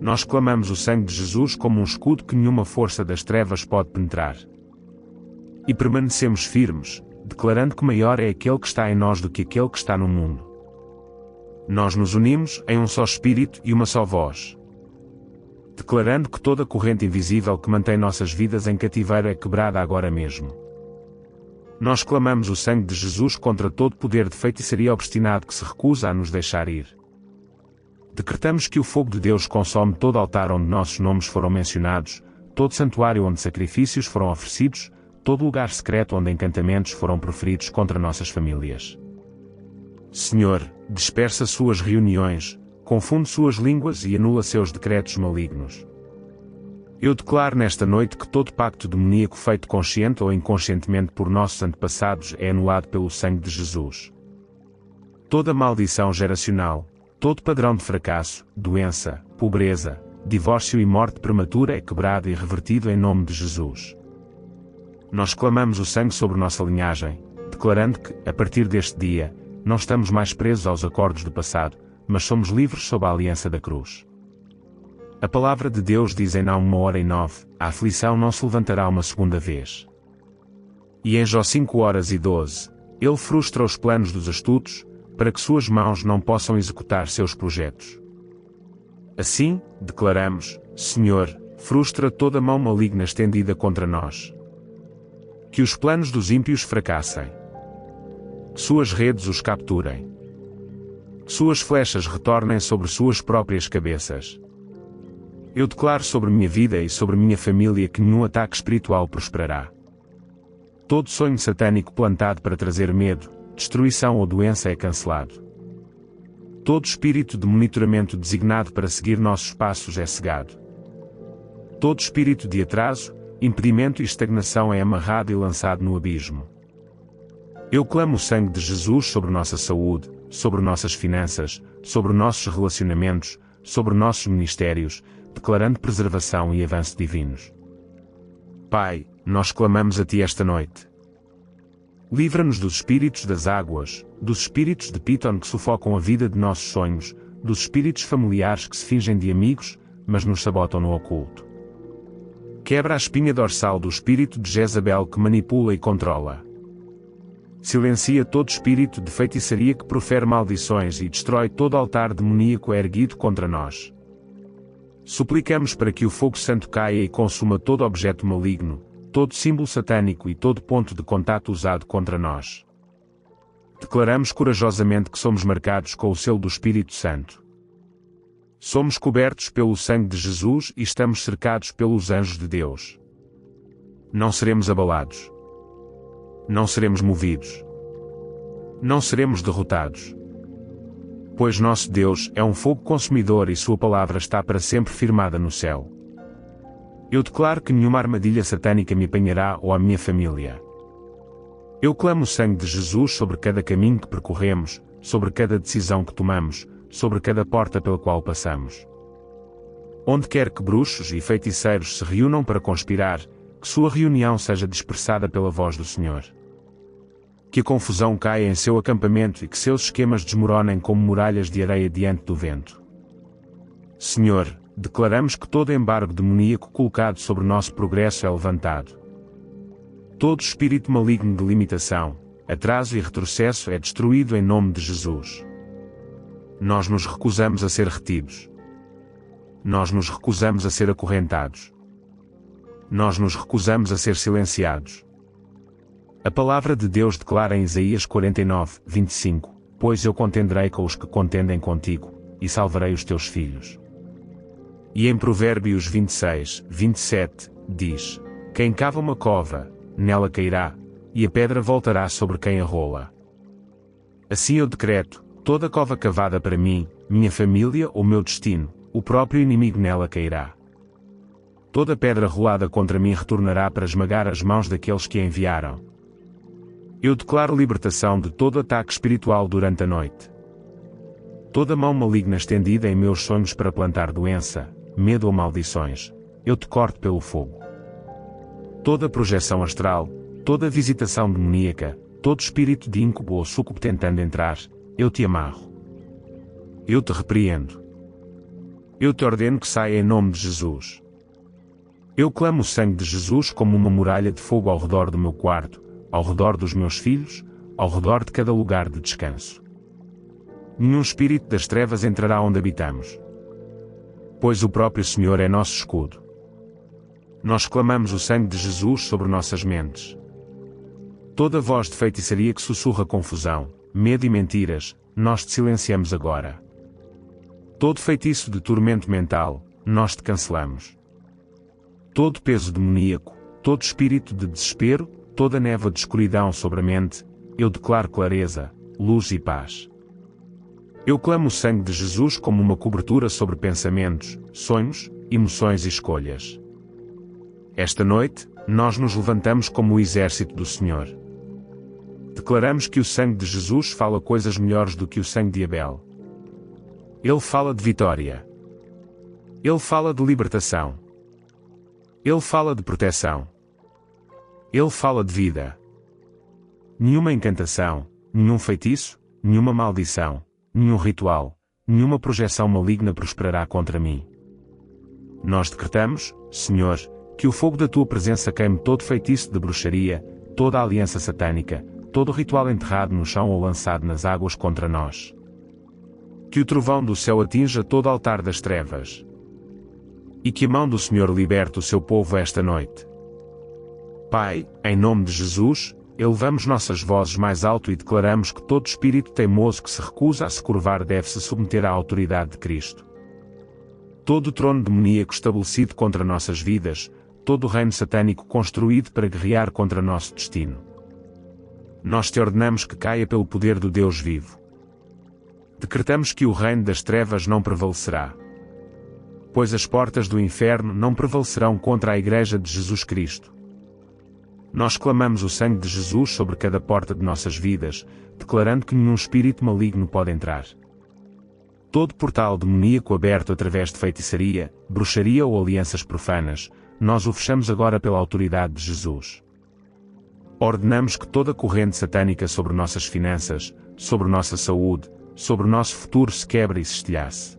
Nós clamamos o sangue de Jesus como um escudo que nenhuma força das trevas pode penetrar. E permanecemos firmes, declarando que maior é aquele que está em nós do que aquele que está no mundo. Nós nos unimos em um só espírito e uma só voz, declarando que toda corrente invisível que mantém nossas vidas em cativeiro é quebrada agora mesmo. Nós clamamos o sangue de Jesus contra todo poder de feitiçaria obstinado que se recusa a nos deixar ir. Decretamos que o fogo de Deus consome todo altar onde nossos nomes foram mencionados, todo santuário onde sacrifícios foram oferecidos, todo lugar secreto onde encantamentos foram proferidos contra nossas famílias. Senhor, dispersa suas reuniões, confunde suas línguas e anula seus decretos malignos. Eu declaro nesta noite que todo pacto demoníaco feito consciente ou inconscientemente por nossos antepassados é anulado pelo sangue de Jesus. Toda maldição geracional, todo padrão de fracasso, doença, pobreza, divórcio e morte prematura é quebrado e revertido em nome de Jesus. Nós clamamos o sangue sobre nossa linhagem, declarando que, a partir deste dia, não estamos mais presos aos acordos do passado, mas somos livres sob a aliança da cruz. A palavra de Deus diz em Naum 1:9, a aflição não se levantará uma segunda vez. E em Jó 5:12, ele frustra os planos dos astutos, para que suas mãos não possam executar seus projetos. Assim, declaramos, Senhor, frustra toda mão maligna estendida contra nós. Que os planos dos ímpios fracassem. Que suas redes os capturem. Que suas flechas retornem sobre suas próprias cabeças. Eu declaro sobre minha vida e sobre minha família que nenhum ataque espiritual prosperará. Todo sonho satânico plantado para trazer medo, destruição ou doença é cancelado. Todo espírito de monitoramento designado para seguir nossos passos é cegado. Todo espírito de atraso, impedimento e estagnação é amarrado e lançado no abismo. Eu clamo o sangue de Jesus sobre nossa saúde, sobre nossas finanças, sobre nossos relacionamentos, sobre nossos ministérios, declarando preservação e avanço divinos. Pai, nós clamamos a Ti esta noite. Livra-nos dos espíritos das águas, dos espíritos de Piton que sufocam a vida de nossos sonhos, dos espíritos familiares que se fingem de amigos, mas nos sabotam no oculto. Quebra a espinha dorsal do espírito de Jezabel que manipula e controla. Silencia todo espírito de feitiçaria que profere maldições e destrói todo altar demoníaco erguido contra nós. Suplicamos para que o fogo santo caia e consuma todo objeto maligno, todo símbolo satânico e todo ponto de contato usado contra nós. Declaramos corajosamente que somos marcados com o selo do Espírito Santo. Somos cobertos pelo sangue de Jesus e estamos cercados pelos anjos de Deus. Não seremos abalados. Não seremos movidos. Não seremos derrotados. Pois nosso Deus é um fogo consumidor e sua palavra está para sempre firmada no céu. Eu declaro que nenhuma armadilha satânica me apanhará ou a minha família. Eu clamo o sangue de Jesus sobre cada caminho que percorremos, sobre cada decisão que tomamos, sobre cada porta pela qual passamos. Onde quer que bruxos e feiticeiros se reúnam para conspirar, que sua reunião seja dispersada pela voz do Senhor. Que a confusão caia em seu acampamento e que seus esquemas desmoronem como muralhas de areia diante do vento. Senhor, declaramos que todo embargo demoníaco colocado sobre nosso progresso é levantado. Todo espírito maligno de limitação, atraso e retrocesso é destruído em nome de Jesus. Nós nos recusamos a ser retidos. Nós nos recusamos a ser acorrentados. Nós nos recusamos a ser silenciados. A palavra de Deus declara em Isaías 49, 25, pois eu contenderei com os que contendem contigo, e salvarei os teus filhos. E em Provérbios 26, 27, diz, quem cava uma cova, nela cairá, e a pedra voltará sobre quem a rola. Assim eu decreto, toda cova cavada para mim, minha família ou meu destino, o próprio inimigo nela cairá. Toda pedra rolada contra mim retornará para esmagar as mãos daqueles que a enviaram. Eu declaro libertação de todo ataque espiritual durante a noite. Toda mão maligna estendida em meus sonhos para plantar doença, medo ou maldições, eu te corto pelo fogo. Toda projeção astral, toda visitação demoníaca, todo espírito de íncubo ou súcubo tentando entrar, eu te amarro. Eu te repreendo. Eu te ordeno que saia em nome de Jesus. Eu clamo o sangue de Jesus como uma muralha de fogo ao redor do meu quarto, ao redor dos meus filhos, ao redor de cada lugar de descanso. Nenhum espírito das trevas entrará onde habitamos. Pois o próprio Senhor é nosso escudo. Nós clamamos o sangue de Jesus sobre nossas mentes. Toda voz de feitiçaria que sussurra confusão, medo e mentiras, nós te silenciamos agora. Todo feitiço de tormento mental, nós te cancelamos. Todo peso demoníaco, todo espírito de desespero, toda névoa de escuridão sobre a mente, eu declaro clareza, luz e paz. Eu clamo o sangue de Jesus como uma cobertura sobre pensamentos, sonhos, emoções e escolhas. Esta noite, nós nos levantamos como o exército do Senhor. Declaramos que o sangue de Jesus fala coisas melhores do que o sangue de Abel. Ele fala de vitória. Ele fala de libertação. Ele fala de proteção. Ele fala de vida. Nenhuma encantação, nenhum feitiço, nenhuma maldição, nenhum ritual, nenhuma projeção maligna prosperará contra mim. Nós decretamos, Senhor, que o fogo da tua presença queime todo feitiço de bruxaria, toda a aliança satânica, todo ritual enterrado no chão ou lançado nas águas contra nós. Que o trovão do céu atinja todo altar das trevas. E que a mão do Senhor liberte o seu povo esta noite. Pai, em nome de Jesus, elevamos nossas vozes mais alto e declaramos que todo espírito teimoso que se recusa a se curvar deve se submeter à autoridade de Cristo. Todo o trono demoníaco estabelecido contra nossas vidas, todo o reino satânico construído para guerrear contra nosso destino. Nós te ordenamos que caia pelo poder do Deus vivo. Decretamos que o reino das trevas não prevalecerá. Pois as portas do inferno não prevalecerão contra a Igreja de Jesus Cristo. Nós clamamos o sangue de Jesus sobre cada porta de nossas vidas, declarando que nenhum espírito maligno pode entrar. Todo portal demoníaco aberto através de feitiçaria, bruxaria ou alianças profanas, nós o fechamos agora pela autoridade de Jesus. Ordenamos que toda corrente satânica sobre nossas finanças, sobre nossa saúde, sobre nosso futuro se quebre e se estilhace.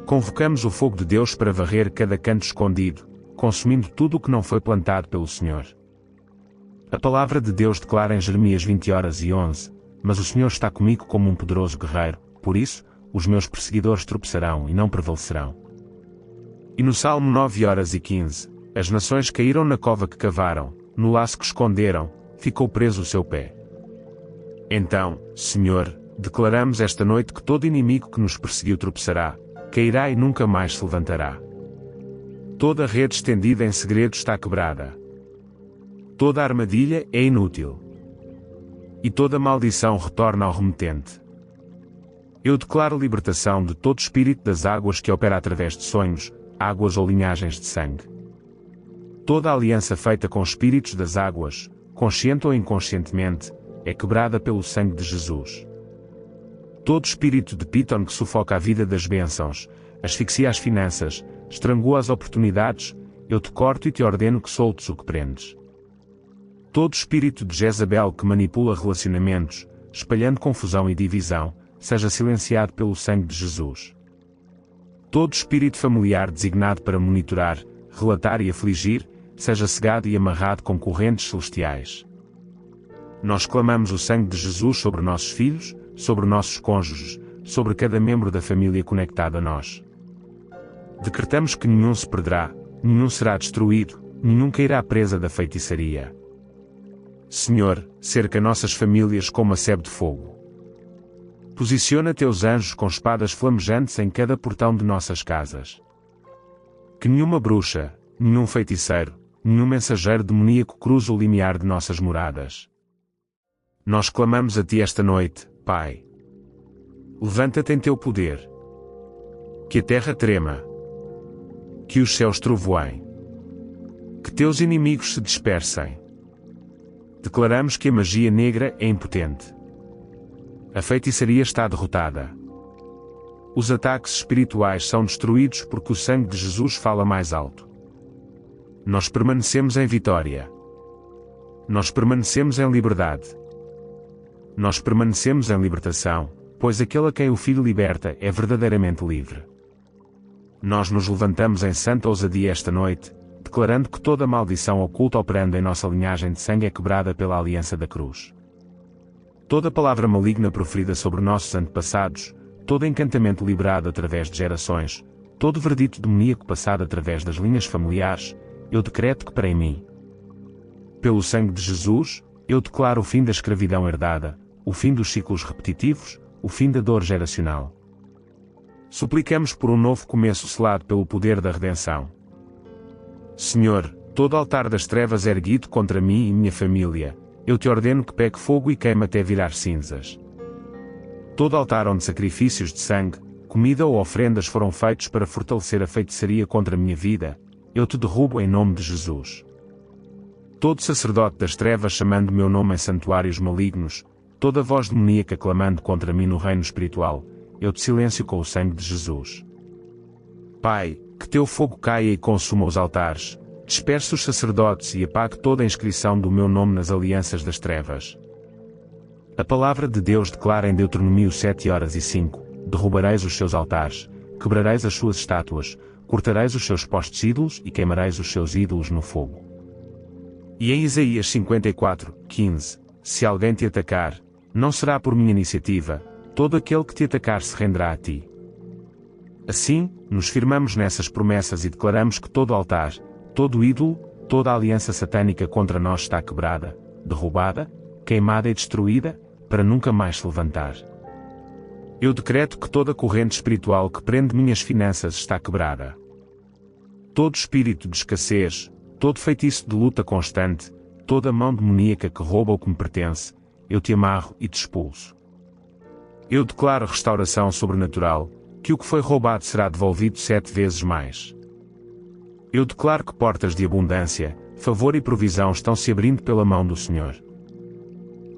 Convocamos o fogo de Deus para varrer cada canto escondido, consumindo tudo o que não foi plantado pelo Senhor. A palavra de Deus declara em Jeremias 20:11, mas o Senhor está comigo como um poderoso guerreiro, por isso, os meus perseguidores tropeçarão e não prevalecerão. E no Salmo 9:15, as nações caíram na cova que cavaram, no laço que esconderam, ficou preso o seu pé. Então, Senhor, declaramos esta noite que todo inimigo que nos perseguiu tropeçará, cairá e nunca mais se levantará. Toda a rede estendida em segredo está quebrada. Toda a armadilha é inútil. E toda maldição retorna ao remetente. Eu declaro libertação de todo espírito das águas que opera através de sonhos, águas ou linhagens de sangue. Toda aliança feita com espíritos das águas, consciente ou inconscientemente, é quebrada pelo sangue de Jesus. Todo espírito de Piton que sufoca a vida das bênçãos, asfixia as finanças, estrangula as oportunidades, eu te corto e te ordeno que soltes o que prendes. Todo espírito de Jezabel que manipula relacionamentos, espalhando confusão e divisão, seja silenciado pelo sangue de Jesus. Todo espírito familiar designado para monitorar, relatar e afligir, seja cegado e amarrado com correntes celestiais. Nós clamamos o sangue de Jesus sobre nossos filhos, sobre nossos cônjuges, sobre cada membro da família conectado a nós. Decretamos que nenhum se perderá, nenhum será destruído, nenhum cairá presa da feitiçaria. Senhor, cerca nossas famílias com uma sebe de fogo. Posiciona teus anjos com espadas flamejantes em cada portão de nossas casas. Que nenhuma bruxa, nenhum feiticeiro, nenhum mensageiro demoníaco cruze o limiar de nossas moradas. Nós clamamos a Ti esta noite, Pai. Levanta-te em Teu poder. Que a terra trema. Que os céus trovoeiem. Que Teus inimigos se dispersem. Declaramos que a magia negra é impotente. A feitiçaria está derrotada. Os ataques espirituais são destruídos porque o sangue de Jesus fala mais alto. Nós permanecemos em vitória. Nós permanecemos em liberdade. Nós permanecemos em libertação, pois aquele a quem o Filho liberta é verdadeiramente livre. Nós nos levantamos em santa ousadia esta noite, declarando que toda maldição oculta operando em nossa linhagem de sangue é quebrada pela aliança da cruz. Toda palavra maligna proferida sobre nossos antepassados, todo encantamento liberado através de gerações, todo verdito demoníaco passado através das linhas familiares, eu decreto que para em mim. Pelo sangue de Jesus, eu declaro o fim da escravidão herdada, o fim dos ciclos repetitivos, o fim da dor geracional. Suplicamos por um novo começo selado pelo poder da redenção. Senhor, todo altar das trevas erguido contra mim e minha família, eu te ordeno que pegue fogo e queime até virar cinzas. Todo altar onde sacrifícios de sangue, comida ou ofrendas foram feitos para fortalecer a feitiçaria contra a minha vida, eu te derrubo em nome de Jesus. Todo sacerdote das trevas chamando meu nome em santuários malignos, toda voz demoníaca clamando contra mim no reino espiritual, eu te silencio com o sangue de Jesus. Pai, que teu fogo caia e consuma os altares, disperse os sacerdotes e apague toda a inscrição do meu nome nas alianças das trevas. A palavra de Deus declara em Deuteronômio 7:5, derrubareis os seus altares, quebrareis as suas estátuas, cortareis os seus postes ídolos e queimareis os seus ídolos no fogo. E em Isaías 54:15, se alguém te atacar, não será por minha iniciativa, todo aquele que te atacar se renderá a ti. Assim, nos firmamos nessas promessas e declaramos que todo altar, todo ídolo, toda aliança satânica contra nós está quebrada, derrubada, queimada e destruída, para nunca mais se levantar. Eu decreto que toda corrente espiritual que prende minhas finanças está quebrada. Todo espírito de escassez, todo feitiço de luta constante, toda mão demoníaca que rouba o que me pertence, eu te amarro e te expulso. Eu declaro restauração sobrenatural, que o que foi roubado será devolvido 7 vezes mais. Eu declaro que portas de abundância, favor e provisão estão se abrindo pela mão do Senhor.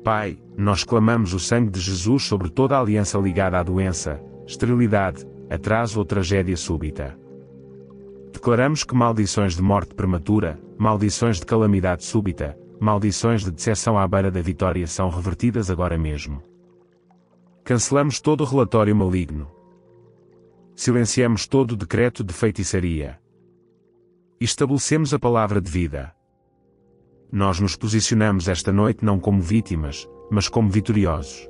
Pai, nós clamamos o sangue de Jesus sobre toda a aliança ligada à doença, esterilidade, atraso ou tragédia súbita. Declaramos que maldições de morte prematura, maldições de calamidade súbita, maldições de decepção à beira da vitória são revertidas agora mesmo. Cancelamos todo o relatório maligno. Silenciamos todo o decreto de feitiçaria. E estabelecemos a palavra de vida. Nós nos posicionamos esta noite não como vítimas, mas como vitoriosos.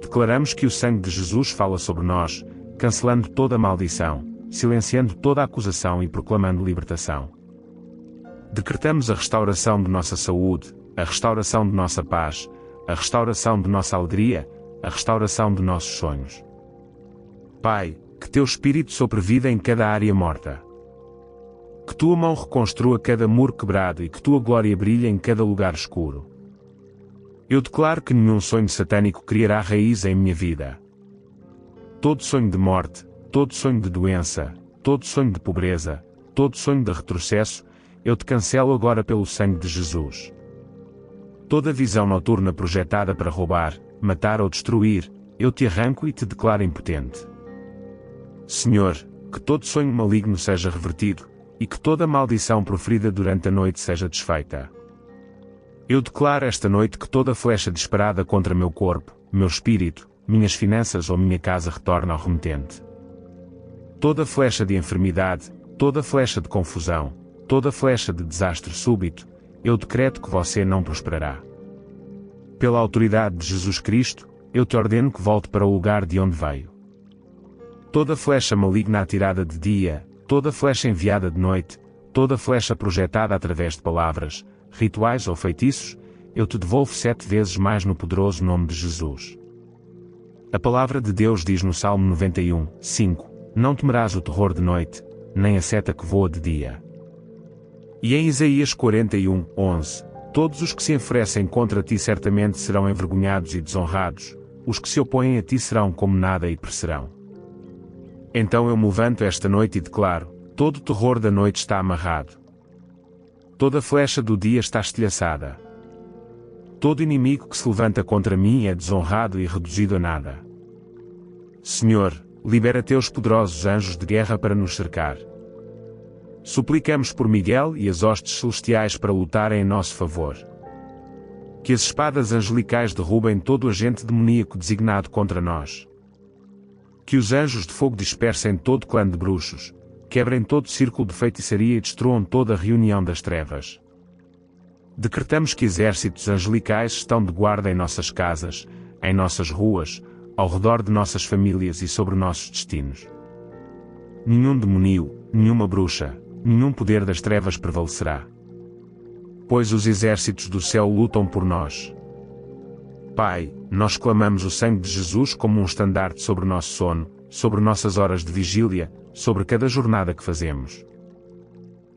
Declaramos que o sangue de Jesus fala sobre nós, cancelando toda a maldição, silenciando toda a acusação e proclamando libertação. Decretamos a restauração de nossa saúde, a restauração de nossa paz, a restauração de nossa alegria, a restauração de nossos sonhos. Pai, que teu espírito sopre vida em cada área morta. Que tua mão reconstrua cada muro quebrado e que tua glória brilhe em cada lugar escuro. Eu declaro que nenhum sonho satânico criará raiz em minha vida. Todo sonho de morte, todo sonho de doença, todo sonho de pobreza, todo sonho de retrocesso, eu te cancelo agora pelo sangue de Jesus. Toda visão noturna projetada para roubar, matar ou destruir, eu te arranco e te declaro impotente. Senhor, que todo sonho maligno seja revertido, e que toda maldição proferida durante a noite seja desfeita. Eu declaro esta noite que toda flecha disparada contra meu corpo, meu espírito, minhas finanças ou minha casa retorna ao remetente. Toda flecha de enfermidade, toda flecha de confusão, toda flecha de desastre súbito, eu decreto que você não prosperará. Pela autoridade de Jesus Cristo, eu te ordeno que volte para o lugar de onde veio. Toda flecha maligna atirada de dia, toda flecha enviada de noite, toda flecha projetada através de palavras, rituais ou feitiços, eu te devolvo 7 vezes mais no poderoso nome de Jesus. A palavra de Deus diz no Salmo 91, 5, não temerás o terror de noite, nem a seta que voa de dia. E em Isaías 41, 11, todos os que se enfurecem contra ti certamente serão envergonhados e desonrados, os que se opõem a ti serão como nada e perecerão. Então eu me levanto esta noite e declaro, todo o terror da noite está amarrado. Toda flecha do dia está estilhaçada. Todo inimigo que se levanta contra mim é desonrado e reduzido a nada. Senhor, libera teus poderosos anjos de guerra para nos cercar. Suplicamos por Miguel e as hostes celestiais para lutarem em nosso favor. Que as espadas angelicais derrubem todo agente demoníaco designado contra nós. Que os anjos de fogo dispersem todo clã de bruxos, quebrem todo círculo de feitiçaria e destruam toda a reunião das trevas. Decretamos que exércitos angelicais estão de guarda em nossas casas, em nossas ruas, ao redor de nossas famílias e sobre nossos destinos. Nenhum demoníaco, nenhuma bruxa, nenhum poder das trevas prevalecerá. Pois os exércitos do céu lutam por nós. Pai, nós clamamos o sangue de Jesus como um estandarte sobre o nosso sono, sobre nossas horas de vigília, sobre cada jornada que fazemos.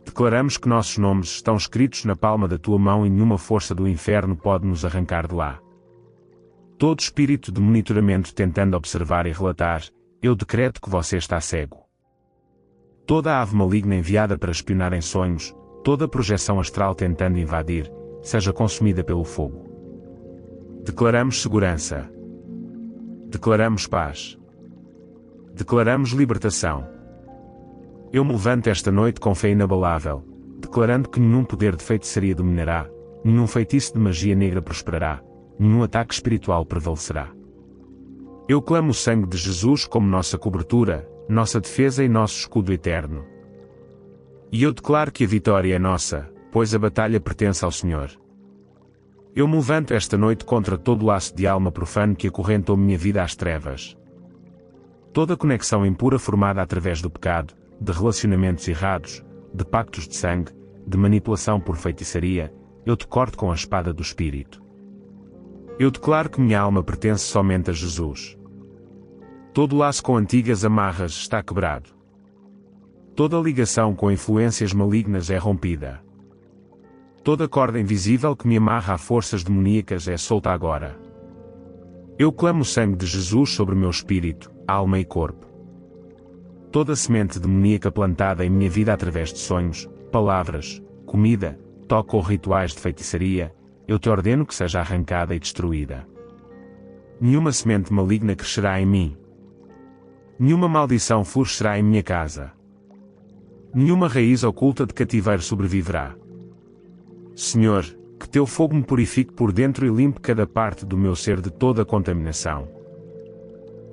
Declaramos que nossos nomes estão escritos na palma da tua mão e nenhuma força do inferno pode nos arrancar de lá. Todo espírito de monitoramento tentando observar e relatar, eu decreto que você está cego. Toda ave maligna enviada para espionar em sonhos, toda projeção astral tentando invadir, seja consumida pelo fogo. Declaramos segurança. Declaramos paz. Declaramos libertação. Eu me levanto esta noite com fé inabalável, declarando que nenhum poder de feitiçaria dominará, nenhum feitiço de magia negra prosperará, nenhum ataque espiritual prevalecerá. Eu clamo o sangue de Jesus como nossa cobertura, nossa defesa e nosso escudo eterno. E eu declaro que a vitória é nossa, pois a batalha pertence ao Senhor. Eu me levanto esta noite contra todo laço de alma profano que acorrentou minha vida às trevas. Toda conexão impura formada através do pecado, de relacionamentos errados, de pactos de sangue, de manipulação por feitiçaria, eu te corto com a espada do Espírito. Eu declaro que minha alma pertence somente a Jesus. Todo laço com antigas amarras está quebrado. Toda ligação com influências malignas é rompida. Toda corda invisível que me amarra a forças demoníacas é solta agora. Eu clamo o sangue de Jesus sobre meu espírito, alma e corpo. Toda semente demoníaca plantada em minha vida através de sonhos, palavras, comida, toque ou rituais de feitiçaria, eu te ordeno que seja arrancada e destruída. Nenhuma semente maligna crescerá em mim. Nenhuma maldição florescerá em minha casa. Nenhuma raiz oculta de cativeiro sobreviverá. Senhor, que teu fogo me purifique por dentro e limpe cada parte do meu ser de toda a contaminação.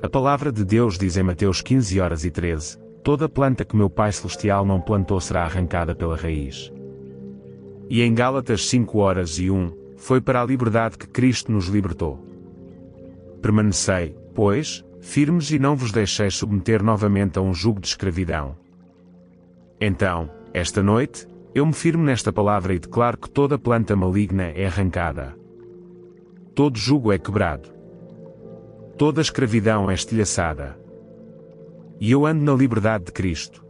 A palavra de Deus diz em Mateus 15:13, toda planta que meu Pai Celestial não plantou será arrancada pela raiz. E em Gálatas 5:1, foi para a liberdade que Cristo nos libertou. Permanecei, pois, firmes e não vos deixeis submeter novamente a um jugo de escravidão. Então, esta noite, eu me firmo nesta palavra e declaro que toda planta maligna é arrancada. Todo jugo é quebrado. Toda escravidão é estilhaçada. e eu ando na liberdade de Cristo.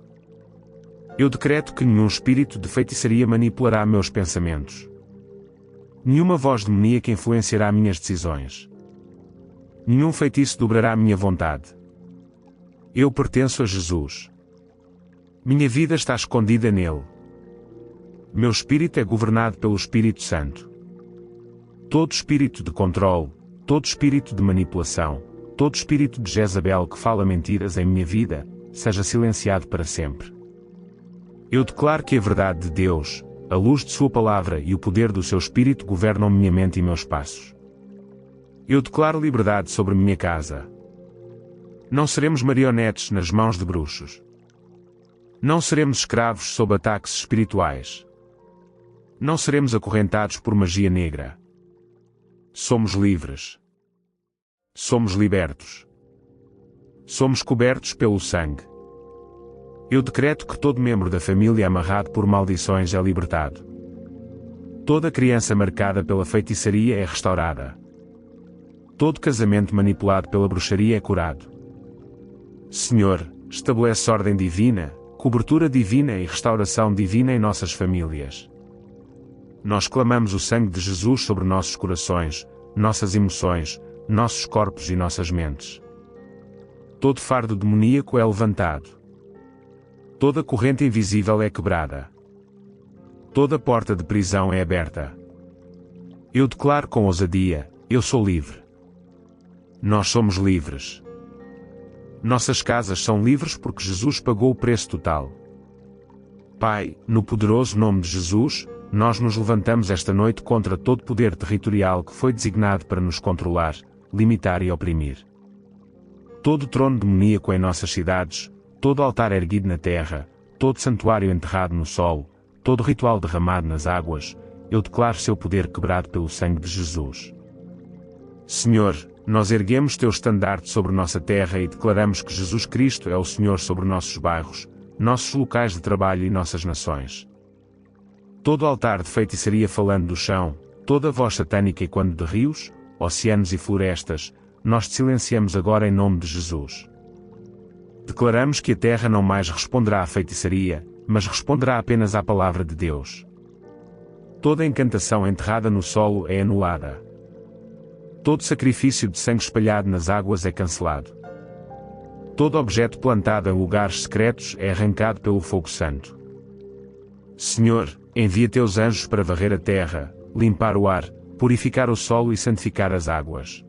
Eu decreto que nenhum espírito de feitiçaria manipulará meus pensamentos. Nenhuma voz demoníaca influenciará minhas decisões. Nenhum feitiço dobrará minha vontade. Eu pertenço a Jesus. Minha vida está escondida nele. Meu espírito é governado pelo Espírito Santo. Todo espírito de controle, todo espírito de manipulação, todo espírito de Jezabel que fala mentiras em minha vida, seja silenciado para sempre. Eu declaro que a verdade de Deus, a luz de sua palavra e o poder do seu Espírito governam minha mente e meus passos. Eu declaro liberdade sobre minha casa. Não seremos marionetes nas mãos de bruxos. Não seremos escravos sob ataques espirituais. Não seremos acorrentados por magia negra. Somos livres. Somos libertos. Somos cobertos pelo sangue. Eu decreto que todo membro da família amarrado por maldições é libertado. Toda criança marcada pela feitiçaria é restaurada. Todo casamento manipulado pela bruxaria é curado. Senhor, estabelece ordem divina, cobertura divina e restauração divina em nossas famílias. Nós clamamos o sangue de Jesus sobre nossos corações, nossas emoções, nossos corpos e nossas mentes. Todo fardo demoníaco é levantado. Toda corrente invisível é quebrada. Toda porta de prisão é aberta. Eu declaro com ousadia, eu sou livre. Nós somos livres. Nossas casas são livres porque Jesus pagou o preço total. Pai, no poderoso nome de Jesus, nós nos levantamos esta noite contra todo poder territorial que foi designado para nos controlar, limitar e oprimir. Todo trono demoníaco em nossas cidades, todo altar erguido na terra, todo santuário enterrado no solo, todo ritual derramado nas águas, eu declaro seu poder quebrado pelo sangue de Jesus. Senhor, nós erguemos teu estandarte sobre nossa terra e declaramos que Jesus Cristo é o Senhor sobre nossos bairros, nossos locais de trabalho e nossas nações. Todo altar de feitiçaria falando do chão, toda voz satânica ecoando de rios, oceanos e florestas, nós te silenciamos agora em nome de Jesus. Declaramos que a terra não mais responderá à feitiçaria, mas responderá apenas à palavra de Deus. Toda encantação enterrada no solo é anulada. Todo sacrifício de sangue espalhado nas águas é cancelado. Todo objeto plantado em lugares secretos é arrancado pelo fogo santo. Senhor, envia teus anjos para varrer a terra, limpar o ar, purificar o solo e santificar as águas.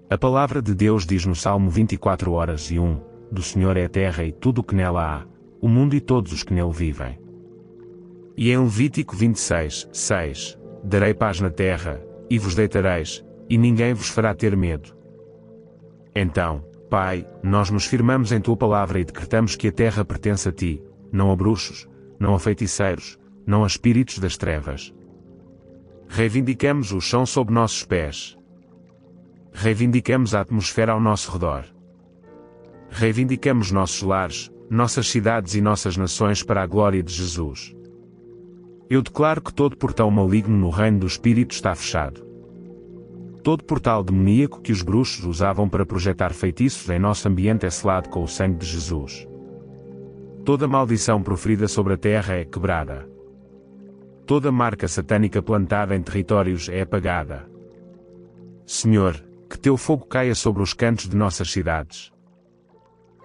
A palavra de Deus diz no Salmo 24:1, do Senhor é a terra e tudo o que nela há, o mundo e todos os que nele vivem. E em Levítico 26:6, darei paz na terra, e vos deitareis, e ninguém vos fará ter medo. Então, Pai, nós nos firmamos em tua palavra e decretamos que a terra pertence a ti, não a bruxos, não a feiticeiros, não a espíritos das trevas. Reivindicamos o chão sob nossos pés. Reivindicamos a atmosfera ao nosso redor. Reivindicamos nossos lares, nossas cidades e nossas nações para a glória de Jesus. Eu declaro que todo portão maligno no reino do Espírito está fechado. Todo portal demoníaco que os bruxos usavam para projetar feitiços em nosso ambiente é selado com o sangue de Jesus. Toda maldição proferida sobre a terra é quebrada. Toda marca satânica plantada em territórios é apagada. Senhor, que teu fogo caia sobre os cantos de nossas cidades.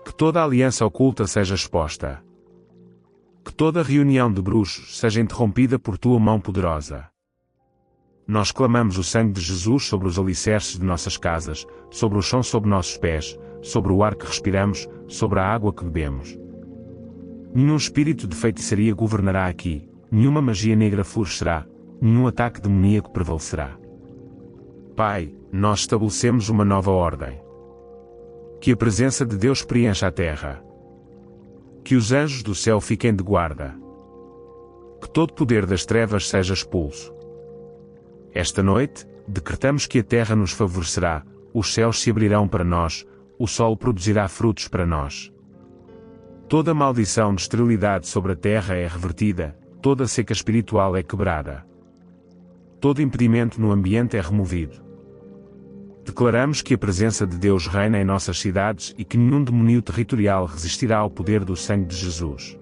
Que toda aliança oculta seja exposta. Que toda reunião de bruxos seja interrompida por tua mão poderosa. Nós clamamos o sangue de Jesus sobre os alicerces de nossas casas, sobre o chão sob nossos pés, sobre o ar que respiramos, sobre a água que bebemos. Nenhum espírito de feitiçaria governará aqui, nenhuma magia negra florescerá, nenhum ataque demoníaco prevalecerá. Pai, nós estabelecemos uma nova ordem. Que a presença de Deus preencha a terra. Que os anjos do céu fiquem de guarda. Que todo poder das trevas seja expulso. Esta noite, decretamos que a terra nos favorecerá, os céus se abrirão para nós, o sol produzirá frutos para nós. Toda maldição de esterilidade sobre a terra é revertida, toda seca espiritual é quebrada. Todo impedimento no ambiente é removido. Declaramos que a presença de Deus reina em nossas cidades e que nenhum demônio territorial resistirá ao poder do sangue de Jesus.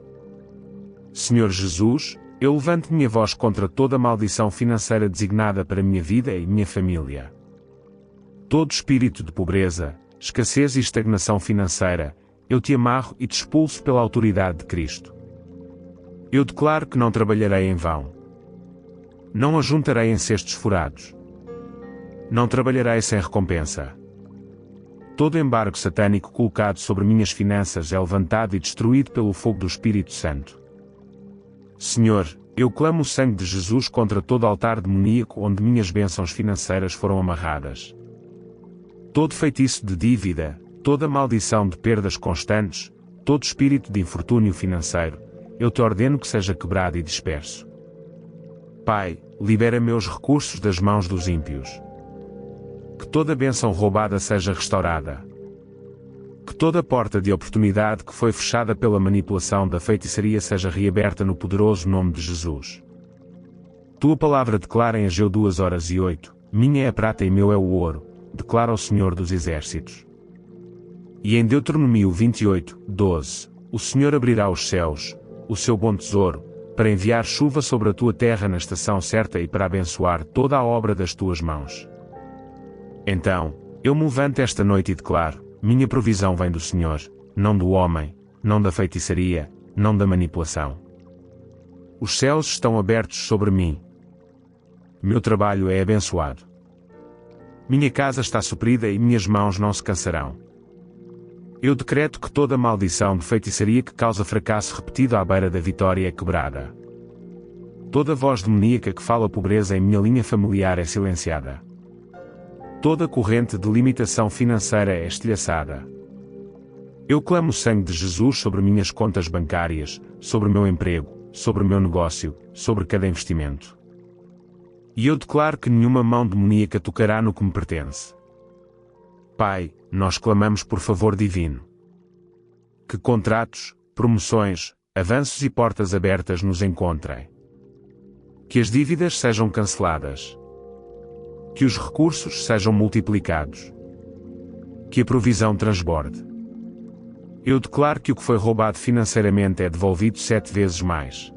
Senhor Jesus, eu levanto minha voz contra toda maldição financeira designada para minha vida e minha família. Todo espírito de pobreza, escassez e estagnação financeira, eu te amarro e te expulso pela autoridade de Cristo. Eu declaro que não trabalharei em vão. Não ajuntarei em cestos furados. Não trabalharei sem recompensa. Todo embargo satânico colocado sobre minhas finanças é levantado e destruído pelo fogo do Espírito Santo. Senhor, eu clamo o sangue de Jesus contra todo altar demoníaco onde minhas bênçãos financeiras foram amarradas. Todo feitiço de dívida, toda maldição de perdas constantes, todo espírito de infortúnio financeiro, eu te ordeno que seja quebrado e disperso. Pai, libera meus recursos das mãos dos ímpios. Que toda bênção roubada seja restaurada. Que toda porta de oportunidade que foi fechada pela manipulação da feitiçaria seja reaberta no poderoso nome de Jesus. Tua palavra declara em Ageu 2:08, minha é a prata e meu é o ouro, declara o Senhor dos Exércitos. E em Deuteronômio 28:12, o Senhor abrirá os céus, o seu bom tesouro, para enviar chuva sobre a tua terra na estação certa e para abençoar toda a obra das tuas mãos. Então, eu me levanto esta noite e declaro, minha provisão vem do Senhor, não do homem, não da feitiçaria, não da manipulação. Os céus estão abertos sobre mim. Meu trabalho é abençoado. Minha casa está suprida e minhas mãos não se cansarão. Eu decreto que toda maldição de feitiçaria que causa fracasso repetido à beira da vitória é quebrada. Toda voz demoníaca que fala pobreza em minha linha familiar é silenciada. Toda corrente de limitação financeira é estilhaçada. Eu clamo o sangue de Jesus sobre minhas contas bancárias, sobre meu emprego, sobre meu negócio, sobre cada investimento. E eu declaro que nenhuma mão demoníaca tocará no que me pertence. Pai, nós clamamos por favor divino. Que contratos, promoções, avanços e portas abertas nos encontrem. Que as dívidas sejam canceladas. Que os recursos sejam multiplicados. Que a provisão transborde. Eu declaro que o que foi roubado financeiramente é devolvido 7 vezes mais.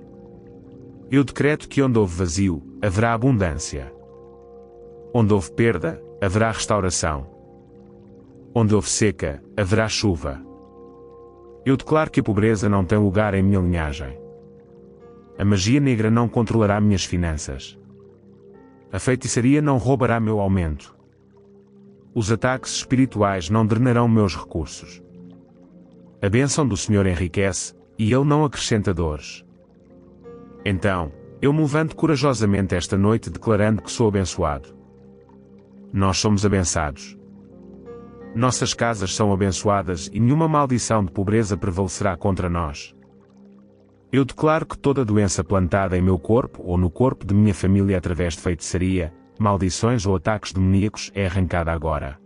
Eu decreto que onde houve vazio, haverá abundância. Onde houve perda, haverá restauração. Onde houve seca, haverá chuva. Eu declaro que a pobreza não tem lugar em minha linhagem. A magia negra não controlará minhas finanças. A feitiçaria não roubará meu aumento. Os ataques espirituais não drenarão meus recursos. A bênção do Senhor enriquece, e Ele não acrescenta dores. Então, eu me levanto corajosamente esta noite declarando que sou abençoado. Nós somos abençados. Nossas casas são abençoadas e nenhuma maldição de pobreza prevalecerá contra nós. Eu declaro que toda doença plantada em meu corpo ou no corpo de minha família através de feitiçaria, maldições ou ataques demoníacos é arrancada agora.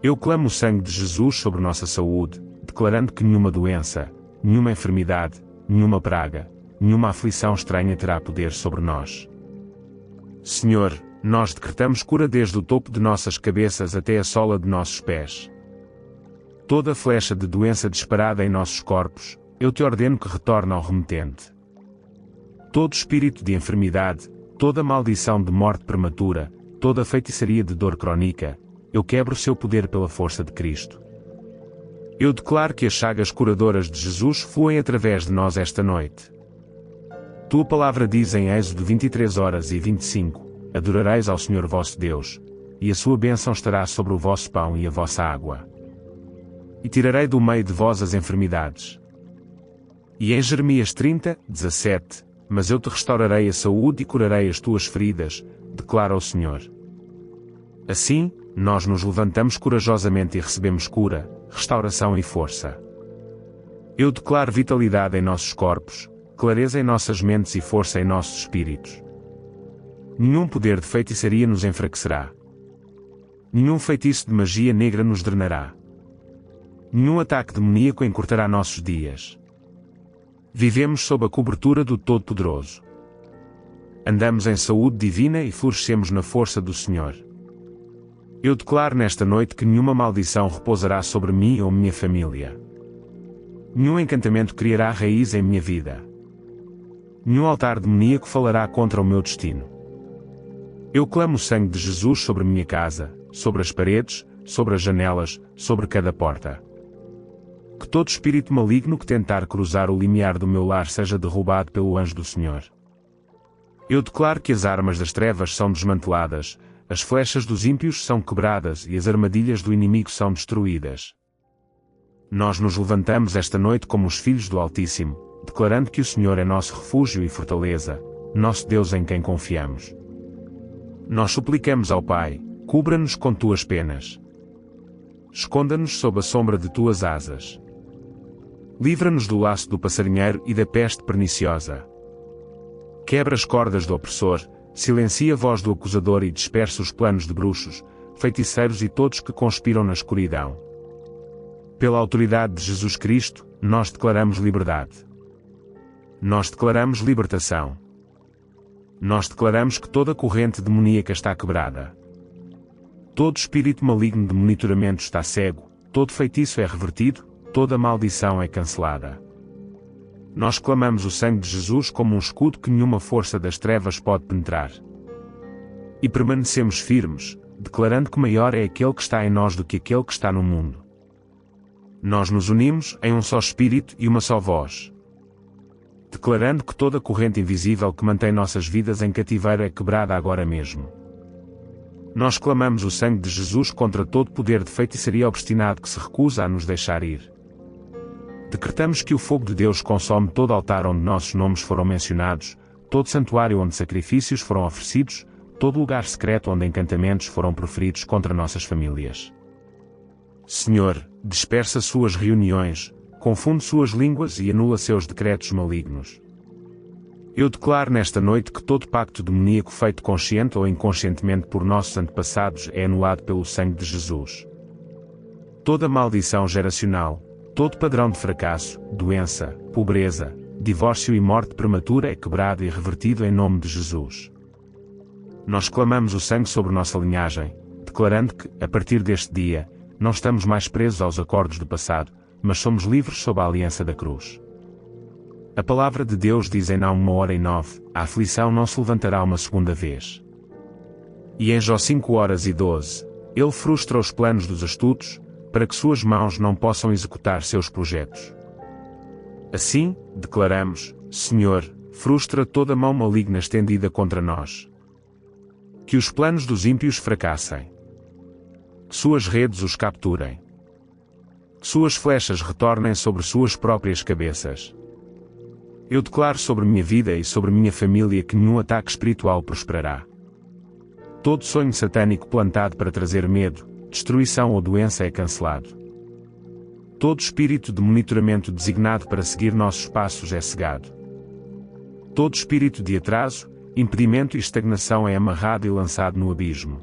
Eu clamo o sangue de Jesus sobre nossa saúde, declarando que nenhuma doença, nenhuma enfermidade, nenhuma praga, nenhuma aflição estranha terá poder sobre nós. Senhor, nós decretamos cura desde o topo de nossas cabeças até a sola de nossos pés. Toda flecha de doença disparada em nossos corpos, eu te ordeno que retorne ao remetente. Todo espírito de enfermidade, toda maldição de morte prematura, toda feitiçaria de dor crônica, eu quebro seu poder pela força de Cristo. Eu declaro que as chagas curadoras de Jesus fluem através de nós esta noite. Tua palavra diz em Êxodo 23:25, adorareis ao Senhor vosso Deus, e a sua bênção estará sobre o vosso pão e a vossa água. E tirarei do meio de vós as enfermidades. E em Jeremias 30:17, mas eu te restaurarei a saúde e curarei as tuas feridas, declara o Senhor. Assim, nós nos levantamos corajosamente e recebemos cura, restauração e força. Eu declaro vitalidade em nossos corpos, clareza em nossas mentes e força em nossos espíritos. Nenhum poder de feitiçaria nos enfraquecerá. Nenhum feitiço de magia negra nos drenará. Nenhum ataque demoníaco encurtará nossos dias. Vivemos sob a cobertura do Todo-Poderoso. Andamos em saúde divina e florescemos na força do Senhor. Eu declaro nesta noite que nenhuma maldição repousará sobre mim ou minha família. Nenhum encantamento criará raiz em minha vida. Nenhum altar demoníaco falará contra o meu destino. Eu clamo o sangue de Jesus sobre minha casa, sobre as paredes, sobre as janelas, sobre cada porta. Que todo espírito maligno que tentar cruzar o limiar do meu lar seja derrubado pelo anjo do Senhor. Eu declaro que as armas das trevas são desmanteladas, as flechas dos ímpios são quebradas e as armadilhas do inimigo são destruídas. Nós nos levantamos esta noite como os filhos do Altíssimo, declarando que o Senhor é nosso refúgio e fortaleza, nosso Deus em quem confiamos. Nós suplicamos ao Pai, cubra-nos com tuas penas. Esconda-nos sob a sombra de tuas asas. Livra-nos do laço do passarinheiro e da peste perniciosa. Quebra as cordas do opressor, silencia a voz do acusador e dispersa os planos de bruxos, feiticeiros e todos que conspiram na escuridão. Pela autoridade de Jesus Cristo, nós declaramos liberdade. Nós declaramos libertação. Nós declaramos que toda corrente demoníaca está quebrada. Todo espírito maligno de monitoramento está cego, todo feitiço é revertido, toda maldição é cancelada. Nós clamamos o sangue de Jesus como um escudo que nenhuma força das trevas pode penetrar. E permanecemos firmes, declarando que maior é aquele que está em nós do que aquele que está no mundo. Nós nos unimos em um só espírito e uma só voz, declarando que toda corrente invisível que mantém nossas vidas em cativeiro é quebrada agora mesmo. Nós clamamos o sangue de Jesus contra todo poder de feitiçaria obstinado que se recusa a nos deixar ir. Decretamos que o fogo de Deus consome todo altar onde nossos nomes foram mencionados, todo santuário onde sacrifícios foram oferecidos, todo lugar secreto onde encantamentos foram proferidos contra nossas famílias. Senhor, dispersa suas reuniões, confunde suas línguas e anula seus decretos malignos. Eu declaro nesta noite que todo pacto demoníaco feito consciente ou inconscientemente por nossos antepassados é anulado pelo sangue de Jesus. Toda maldição geracional, todo padrão de fracasso, doença, pobreza, divórcio e morte prematura é quebrado e revertido em nome de Jesus. Nós clamamos o sangue sobre nossa linhagem, declarando que, a partir deste dia, não estamos mais presos aos acordos do passado, mas somos livres sob a aliança da cruz. A palavra de Deus diz em Naum 1:9, a aflição não se levantará uma segunda vez. E em Jó 5:12, ele frustra os planos dos astutos, para que suas mãos não possam executar seus projetos. Assim, declaramos, Senhor, frustra toda mão maligna estendida contra nós. Que os planos dos ímpios fracassem. Que suas redes os capturem. Que suas flechas retornem sobre suas próprias cabeças. Eu declaro sobre minha vida e sobre minha família que nenhum ataque espiritual prosperará. Todo sonho satânico plantado para trazer medo, destruição ou doença é cancelado. Todo espírito de monitoramento designado para seguir nossos passos é cegado. Todo espírito de atraso, impedimento e estagnação é amarrado e lançado no abismo.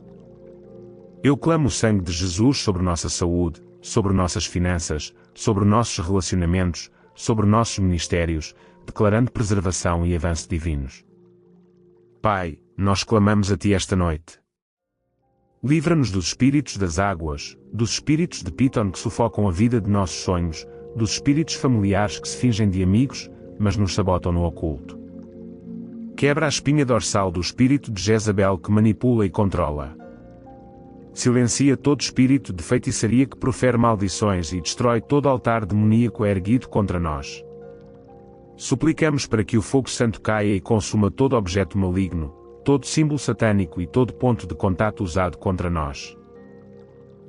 Eu clamo o sangue de Jesus sobre nossa saúde, sobre nossas finanças, sobre nossos relacionamentos, sobre nossos ministérios, declarando preservação e avanço divinos. Pai, nós clamamos a Ti esta noite. Livra-nos dos espíritos das águas, dos espíritos de Piton que sufocam a vida de nossos sonhos, dos espíritos familiares que se fingem de amigos, mas nos sabotam no oculto. Quebra a espinha dorsal do espírito de Jezabel que manipula e controla. Silencia todo espírito de feitiçaria que profere maldições e destrói todo altar demoníaco erguido contra nós. Suplicamos para que o fogo santo caia e consuma todo objeto maligno, todo símbolo satânico e todo ponto de contato usado contra nós.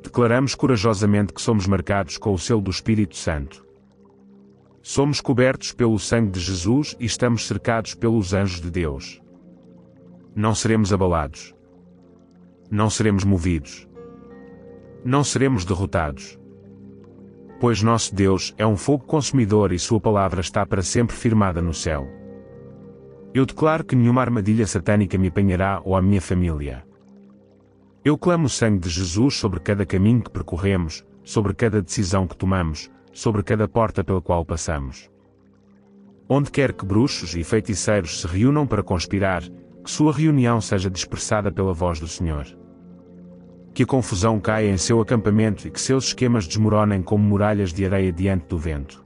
Declaramos corajosamente que somos marcados com o selo do Espírito Santo. Somos cobertos pelo sangue de Jesus e estamos cercados pelos anjos de Deus. Não seremos abalados. Não seremos movidos. Não seremos derrotados. Pois nosso Deus é um fogo consumidor e sua palavra está para sempre firmada no céu. Eu declaro que nenhuma armadilha satânica me apanhará ou a minha família. Eu clamo o sangue de Jesus sobre cada caminho que percorremos, sobre cada decisão que tomamos, sobre cada porta pela qual passamos. Onde quer que bruxos e feiticeiros se reúnam para conspirar, que sua reunião seja dispersada pela voz do Senhor. Que a confusão caia em seu acampamento e que seus esquemas desmoronem como muralhas de areia diante do vento.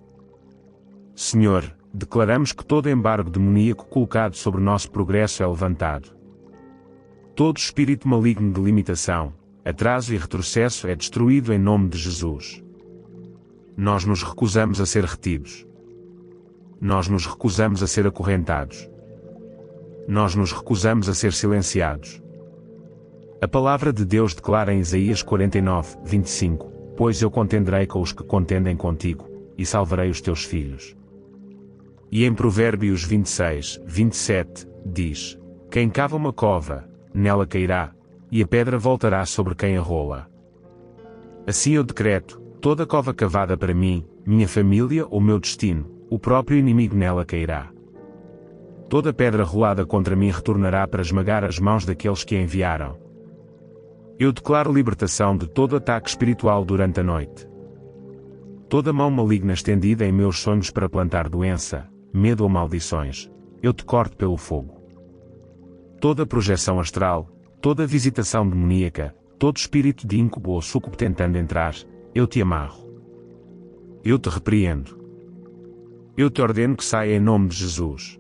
Senhor, declaramos que todo embargo demoníaco colocado sobre nosso progresso é levantado. Todo espírito maligno de limitação, atraso e retrocesso é destruído em nome de Jesus. Nós nos recusamos a ser retidos. Nós nos recusamos a ser acorrentados. Nós nos recusamos a ser silenciados. A palavra de Deus declara em Isaías 49, 25, pois eu contenderei com os que contendem contigo, e salvarei os teus filhos. E em Provérbios 26, 27, diz, quem cava uma cova, nela cairá, e a pedra voltará sobre quem a rola. Assim eu decreto, toda cova cavada para mim, minha família ou meu destino, o próprio inimigo nela cairá. Toda pedra rolada contra mim retornará para esmagar as mãos daqueles que a enviaram. Eu declaro libertação de todo ataque espiritual durante a noite. Toda mão maligna estendida em meus sonhos para plantar doença, medo ou maldições, eu te corto pelo fogo. Toda projeção astral, toda visitação demoníaca, todo espírito de íncubo ou súcubo tentando entrar, eu te amarro. Eu te repreendo. Eu te ordeno que saia em nome de Jesus.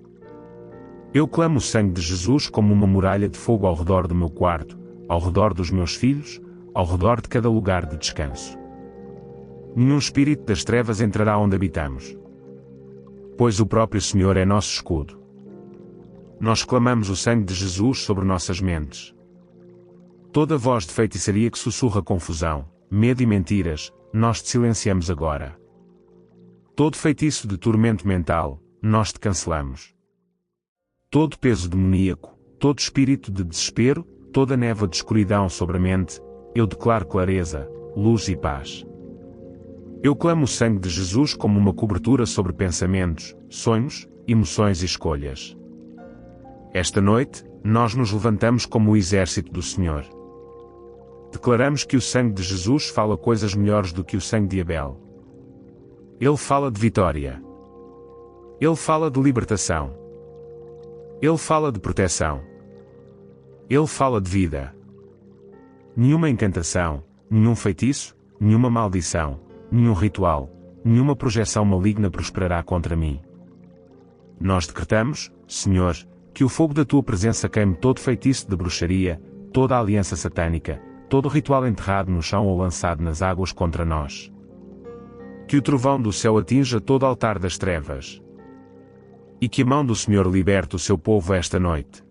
Eu clamo o sangue de Jesus como uma muralha de fogo ao redor do meu quarto, ao redor dos meus filhos, ao redor de cada lugar de descanso. Nenhum espírito das trevas entrará onde habitamos. Pois o próprio Senhor é nosso escudo. Nós clamamos o sangue de Jesus sobre nossas mentes. Toda voz de feitiçaria que sussurra confusão, medo e mentiras, nós te silenciamos agora. Todo feitiço de tormento mental, nós te cancelamos. Todo peso demoníaco, todo espírito de desespero, toda névoa de escuridão sobre a mente, eu declaro clareza, luz e paz. Eu clamo o sangue de Jesus como uma cobertura sobre pensamentos, sonhos, emoções e escolhas. Esta noite, nós nos levantamos como o exército do Senhor. Declaramos que o sangue de Jesus fala coisas melhores do que o sangue de Abel. Ele fala de vitória. Ele fala de libertação. Ele fala de proteção. Ele fala de vida. Nenhuma encantação, nenhum feitiço, nenhuma maldição, nenhum ritual, nenhuma projeção maligna prosperará contra mim. Nós decretamos, Senhor, que o fogo da tua presença queime todo feitiço de bruxaria, toda a aliança satânica, todo ritual enterrado no chão ou lançado nas águas contra nós. Que o trovão do céu atinja todo altar das trevas. E que a mão do Senhor liberte o seu povo esta noite.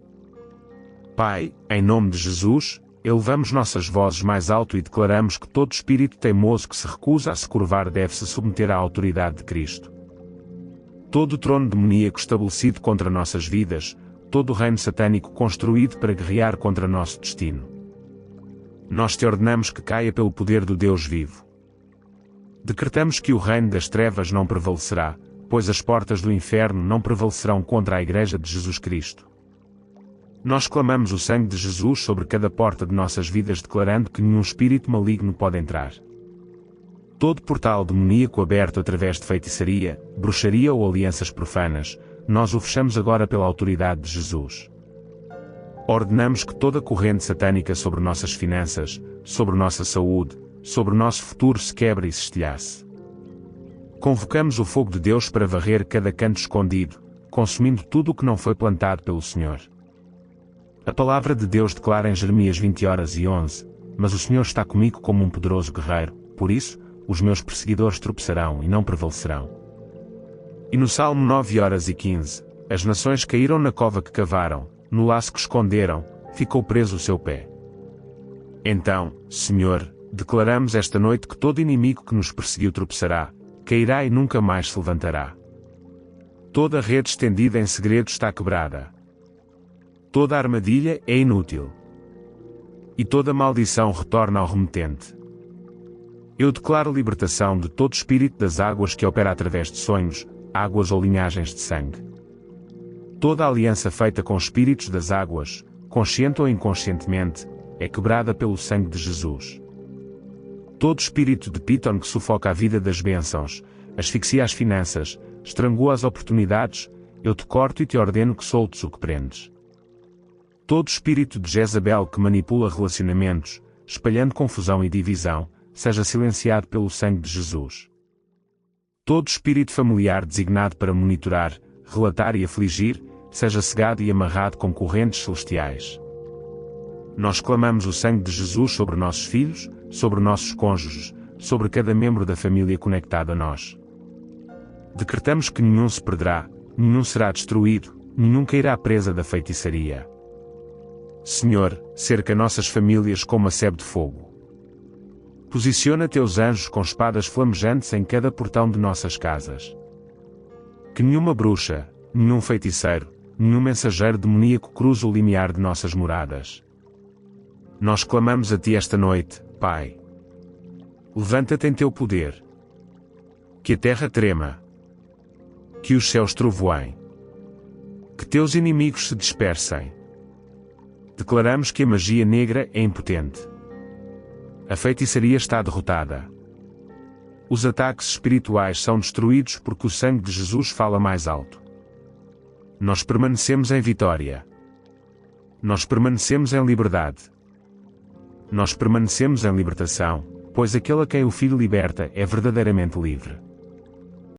Pai, em nome de Jesus, elevamos nossas vozes mais alto e declaramos que todo espírito teimoso que se recusa a se curvar deve se submeter à autoridade de Cristo. Todo o trono demoníaco estabelecido contra nossas vidas, todo o reino satânico construído para guerrear contra nosso destino. Nós te ordenamos que caia pelo poder do Deus vivo. Decretamos que o reino das trevas não prevalecerá, pois as portas do inferno não prevalecerão contra a Igreja de Jesus Cristo. Nós clamamos o sangue de Jesus sobre cada porta de nossas vidas, declarando que nenhum espírito maligno pode entrar. Todo portal demoníaco aberto através de feitiçaria, bruxaria ou alianças profanas, nós o fechamos agora pela autoridade de Jesus. Ordenamos que toda corrente satânica sobre nossas finanças, sobre nossa saúde, sobre nosso futuro se quebre e se estilhace. Convocamos o fogo de Deus para varrer cada canto escondido, consumindo tudo o que não foi plantado pelo Senhor. A palavra de Deus declara em Jeremias 20:11, mas o Senhor está comigo como um poderoso guerreiro, por isso, os meus perseguidores tropeçarão e não prevalecerão. E no Salmo 9:15, as nações caíram na cova que cavaram, no laço que esconderam, ficou preso o seu pé. Então, Senhor, declaramos esta noite que todo inimigo que nos perseguiu tropeçará, cairá e nunca mais se levantará. Toda rede estendida em segredo está quebrada. Toda armadilha é inútil. E toda maldição retorna ao remetente. Eu declaro libertação de todo espírito das águas que opera através de sonhos, águas ou linhagens de sangue. Toda aliança feita com espíritos das águas, consciente ou inconscientemente, é quebrada pelo sangue de Jesus. Todo espírito de Piton que sufoca a vida das bênçãos, asfixia as finanças, estrangula as oportunidades, eu te corto e te ordeno que soltes o que prendes. Todo espírito de Jezabel que manipula relacionamentos, espalhando confusão e divisão, seja silenciado pelo sangue de Jesus. Todo espírito familiar designado para monitorar, relatar e afligir, seja cegado e amarrado com correntes celestiais. Nós clamamos o sangue de Jesus sobre nossos filhos, sobre nossos cônjuges, sobre cada membro da família conectado a nós. Decretamos que nenhum se perderá, nenhum será destruído, nenhum cairá presa da feitiçaria. Senhor, cerca nossas famílias com uma sebe de fogo. Posiciona teus anjos com espadas flamejantes em cada portão de nossas casas. Que nenhuma bruxa, nenhum feiticeiro, nenhum mensageiro demoníaco cruze o limiar de nossas moradas. Nós clamamos a Ti esta noite, Pai. Levanta-te em Teu poder. Que a terra trema. Que os céus trovoem. Que Teus inimigos se dispersem. Declaramos que a magia negra é impotente. A feitiçaria está derrotada. Os ataques espirituais são destruídos porque o sangue de Jesus fala mais alto. Nós permanecemos em vitória. Nós permanecemos em liberdade. Nós permanecemos em libertação, pois aquele a quem o Filho liberta é verdadeiramente livre.